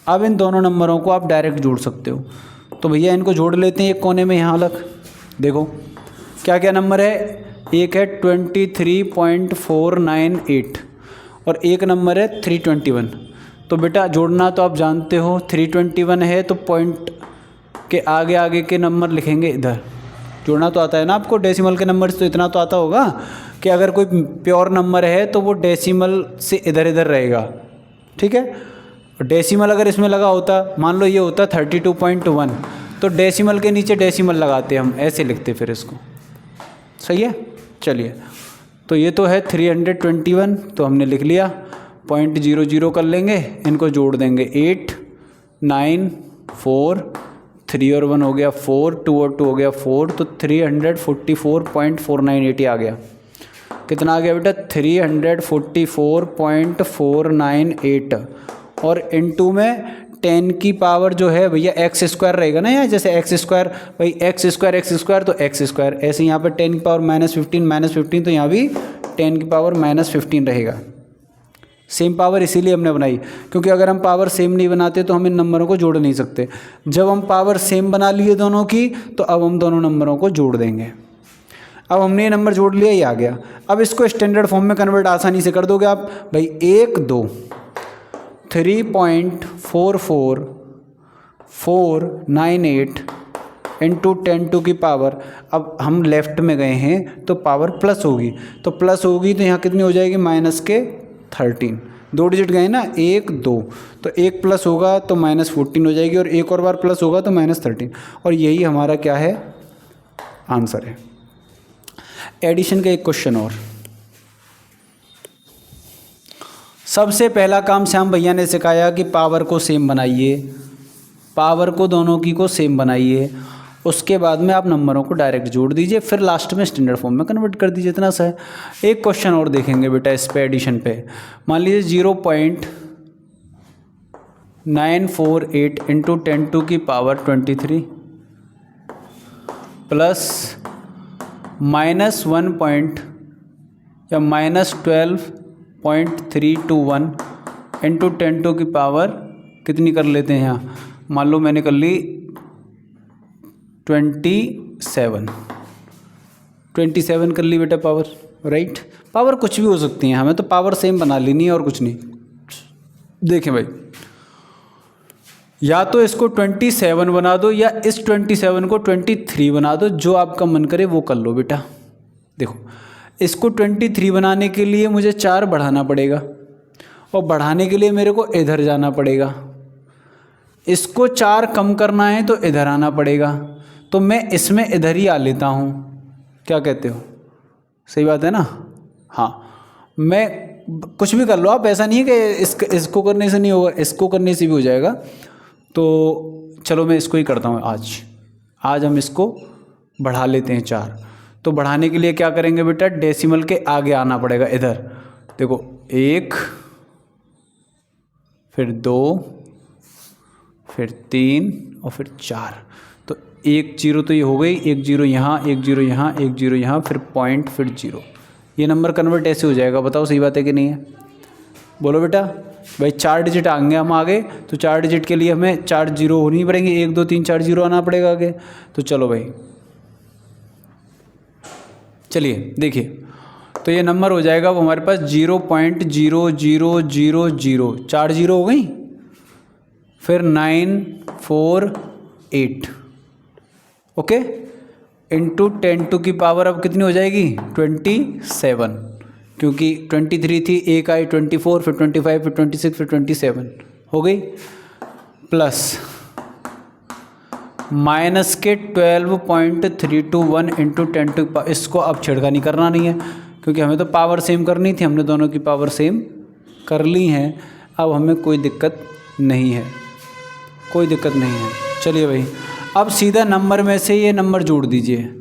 अब इन दोनों नंबरों को आप डायरेक्ट जोड़ सकते हो। तो भैया इनको जोड़ लेते हैं एक कोने में यहाँ अलग। देखो क्या क्या नंबर है, एक है 23.498 और एक नंबर है 321। तो बेटा जोड़ना तो आप जानते हो, 321 है तो पॉइंट के आगे आगे के नंबर लिखेंगे इधर। जोड़ना तो आता है ना आपको, डेसिमल के नंबर से तो इतना तो आता होगा कि अगर कोई प्योर नंबर है तो वो डेसिमल से इधर इधर रहेगा। ठीक है, डेसिमल अगर इसमें लगा होता, मान लो ये होता 32.1, तो डेसिमल के नीचे डेसिमल लगाते हम, ऐसे लिखते फिर इसको। सही है, चलिए। तो ये तो है 321, तो हमने लिख लिया। 0.00 कर लेंगे, इनको जोड़ देंगे 8, 9, 4, 3 और 1 हो गया 4, 2 और 2 हो गया 4, तो 344.498 आ गया। कितना आ गया बेटा? 344.498। और इनटू में 10 की पावर जो है भैया एक्स स्क्वायर रहेगा ना, यहाँ जैसे एक्स स्क्वायर, भाई एक्स स्क्वायर तो एक्स स्क्वायर, ऐसे यहाँ पर 10 की पावर -15 तो यहाँ भी 10 की पावर -15 रहेगा। सेम पावर इसीलिए हमने बनाई, क्योंकि अगर हम पावर सेम नहीं बनाते तो हम इन नंबरों को जोड़ नहीं सकते। जब हम पावर सेम बना लिए दोनों की, तो अब हम दोनों नंबरों को जोड़ देंगे। अब हमने ये नंबर जोड़ लिया, ये आ गया। अब इसको स्टैंडर्ड फॉर्म में कन्वर्ट आसानी से कर दोगे आप भाई। 1, 2, 3.44498 इंटू 10 की पावर, अब हम लेफ्ट में गए हैं तो पावर प्लस होगी, तो प्लस होगी तो यहाँ कितनी हो जाएगी? -13। 2 डिजिट गए ना, 1, 2, तो 1 प्लस होगा तो -14 हो जाएगी, और एक और बार प्लस होगा तो -13। और यही हमारा क्या है? आंसर है। एडिशन का एक क्वेश्चन और। सबसे पहला काम श्याम भैया ने सिखाया कि पावर को सेम बनाइए, पावर को दोनों की को सेम बनाइए, उसके बाद में आप नंबरों को डायरेक्ट जोड़ दीजिए, फिर लास्ट में स्टैंडर्ड फॉर्म में कन्वर्ट कर दीजिए। इतना सा है। एक क्वेश्चन और देखेंगे बेटा इस पे, एडिशन पे। मान लीजिए 0.948 इंटू 10 की पावर 23 प्लस -1 या -12.321 इंटू 10 की पावर कितनी कर लेते हैं यहाँ? मान लो मैंने कर ली 27 कर ली बेटा पावर, राइट। पावर कुछ भी हो सकती है, हमें तो पावर सेम बना लेनी है और कुछ नहीं। देखें भाई, या तो इसको 27 बना दो, या इस 27 को 23 बना दो, जो आपका मन करे वो कर लो बेटा। देखो, इसको 23 बनाने के लिए मुझे 4 बढ़ाना पड़ेगा, और बढ़ाने के लिए मेरे को इधर जाना पड़ेगा। इसको 4 कम करना है तो इधर आना पड़ेगा, तो मैं इसमें इधर ही आ लेता हूँ। क्या कहते हो? सही बात है ना? हाँ, मैं कुछ भी कर लो आप, ऐसा नहीं है कि इसको करने से नहीं होगा, इसको करने से भी हो जाएगा। तो चलो मैं इसको ही करता हूँ आज हम इसको बढ़ा लेते हैं 4। तो बढ़ाने के लिए क्या करेंगे बेटा? डेसिमल के आगे आना पड़ेगा इधर। देखो, 1, फिर 2, फिर 3 और फिर 4। तो 1 0 तो ये हो गई, 1 0 यहाँ, 1 0 यहाँ, 1 0 यहाँ, फिर पॉइंट, फिर 0। ये नंबर कन्वर्ट ऐसे हो जाएगा। बताओ सही बात है कि नहीं है? बोलो बेटा। भाई 4 डिजिट आएंगे हम आगे, तो 4 डिजिट के लिए हमें 4 0 होनी पड़ेंगे, 1 2 3 4 0 आना पड़ेगा आगे। तो चलो भाई, चलिए देखिए, तो ये नंबर हो जाएगा वो हमारे पास 0.0000, 4 0 हो गई, फिर 948, ओके, इंटू 10 की पावर अब कितनी हो जाएगी? 27, क्योंकि 23 थी, एक आई 24, फिर 25, फिर 26, फिर 27 हो गई, प्लस माइनस के 12.321 इंटू 10 इसको अब छेड़खानी करना नहीं है, क्योंकि हमें तो पावर सेम करनी थी, हमने दोनों की पावर सेम कर ली है। अब हमें कोई दिक्कत नहीं है, कोई दिक्कत नहीं है। चलिए भाई, अब सीधा नंबर में से ये नंबर जोड़ दीजिए।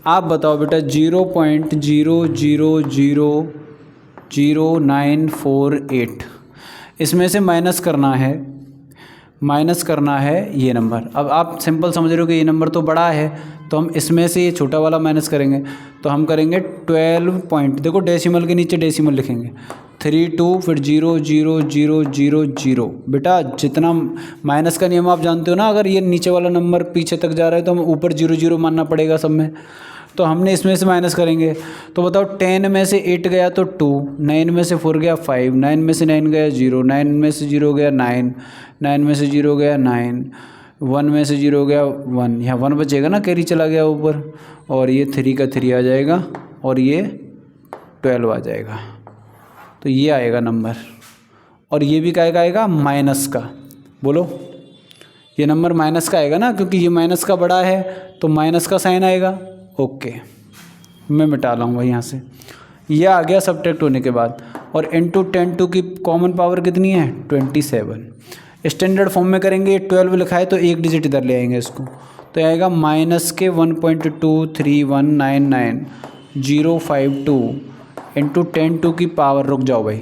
आप बताओ बेटा, 0.00000948 इसमें से माइनस करना है ये नंबर। अब आप सिंपल समझ रहे हो कि ये नंबर तो बड़ा है, तो हम इसमें से ये छोटा वाला माइनस करेंगे, तो हम करेंगे 12 देखो डेसिमल के नीचे डेसिमल लिखेंगे, 32, फिर 0.0000। बेटा जितना माइनस का नियम आप जानते हो ना, अगर ये नीचे वाला नंबर पीछे तक जा रहा है तो हम ऊपर 0 मानना पड़ेगा सब में। तो हमने इसमें से माइनस करेंगे, तो बताओ 10 में से 8 गया तो 2, 9 में से 4 गया 5, 9 में से 9 गया 0, 9 में से 0 गया 9, 9 में से 0 गया 9, 1 में से 0 गया 1, यहाँ 1 बचेगा ना, कैरी चला गया ऊपर, और ये 3 का 3 आ जाएगा, और ये 12 आ जाएगा। तो ये आएगा नंबर, और ये भी क्या आएगा माइनस का। बोलो ये नंबर माइनस का आएगा ना, क्योंकि ये माइनस का बड़ा है तो माइनस का साइन आएगा। ओके, मैं मिटा लाऊंगा यहाँ से, ये आ गया सब्ट्रैक्ट होने के बाद। और इंटू 10 की कॉमन पावर कितनी है 27। स्टैंडर्ड फॉर्म में करेंगे, 12 लिखा है तो एक डिजिट इधर ले आएंगे इसको, तो आएगा माइनस के 1.23199,052 इंटू 10 की पावर, रुक जाओ भाई,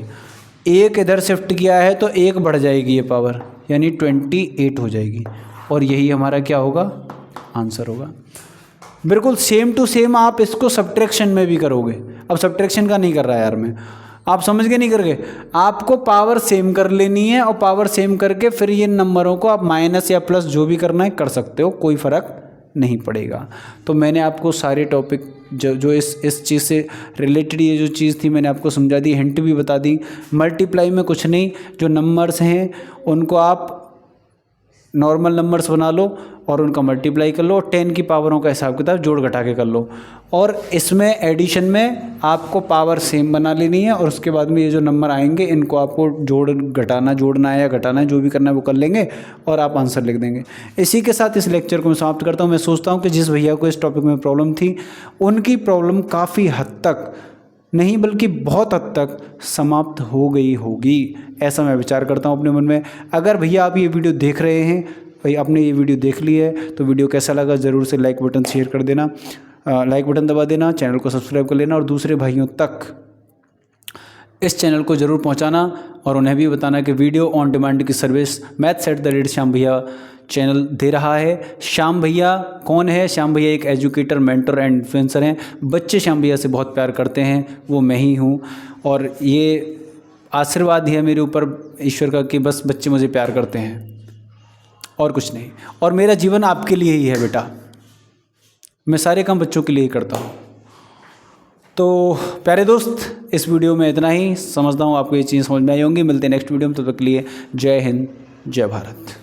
एक इधर शिफ्ट किया है तो एक बढ़ जाएगी ये पावर, यानी 28 हो जाएगी। और यही हमारा क्या होगा आंसर होगा। बिल्कुल सेम टू सेम आप इसको सब्ट्रैक्शन में भी करोगे। अब सब्ट्रैक्शन का नहीं कर रहा यार मैं, आप समझ के नहीं करके, आपको पावर सेम कर लेनी है और पावर सेम करके फिर ये नंबरों को आप माइनस या प्लस जो भी करना है कर सकते हो, कोई फ़र्क नहीं पड़ेगा। तो मैंने आपको सारे टॉपिक जो इस चीज़ से रिलेटेड ये जो चीज़ थी मैंने आपको समझा दी, हिंट भी बता दी। मल्टीप्लाई में कुछ नहीं, जो नंबर्स हैं उनको आप नॉर्मल नंबर्स बना लो और उनका मल्टीप्लाई कर लो, 10 की पावरों का हिसाब किताब जोड़ घटा के कर लो। और इसमें एडिशन में आपको पावर सेम बना लेनी है और उसके बाद में ये जो नंबर आएंगे इनको आपको जोड़ना है या घटाना है, जो भी करना है वो कर लेंगे और आप आंसर लिख देंगे। इसी के साथ इस लेक्चर को मैं समाप्त करता हूँ। मैं सोचता हूँ कि जिस भैया को इस टॉपिक में प्रॉब्लम थी उनकी प्रॉब्लम काफ़ी हद तक नहीं बल्कि बहुत हद तक समाप्त हो गई होगी, ऐसा मैं विचार करता हूँ अपने मन में। अगर भैया आप ये वीडियो देख रहे हैं, भाई आपने ये वीडियो देख ली है तो वीडियो कैसा लगा ज़रूर से लाइक बटन शेयर कर देना, लाइक बटन दबा देना, चैनल को सब्सक्राइब कर लेना और दूसरे भाइयों तक इस चैनल को ज़रूर पहुंचाना और उन्हें भी बताना कि वीडियो ऑन डिमांड की सर्विस maths@श्याम भैया चैनल दे रहा है। श्याम भैया कौन है? श्याम भैया एक एजुकेटर, मेंटर एंड इन्फ्लुएंसर हैं। बच्चे श्याम भैया से बहुत प्यार करते हैं, वो मैं ही हूँ। और ये आशीर्वाद ही है मेरे ऊपर ईश्वर का कि बस बच्चे मुझे प्यार करते हैं और कुछ नहीं। और मेरा जीवन आपके लिए ही है बेटा, मैं सारे काम बच्चों के लिए ही करता हूँ। तो प्यारे दोस्त, इस वीडियो में इतना ही। समझता हूँ आपको ये चीज़ समझ में आई होंगी। मिलते हैं नेक्स्ट वीडियो में, तब तक के लिए जय हिंद, जय भारत।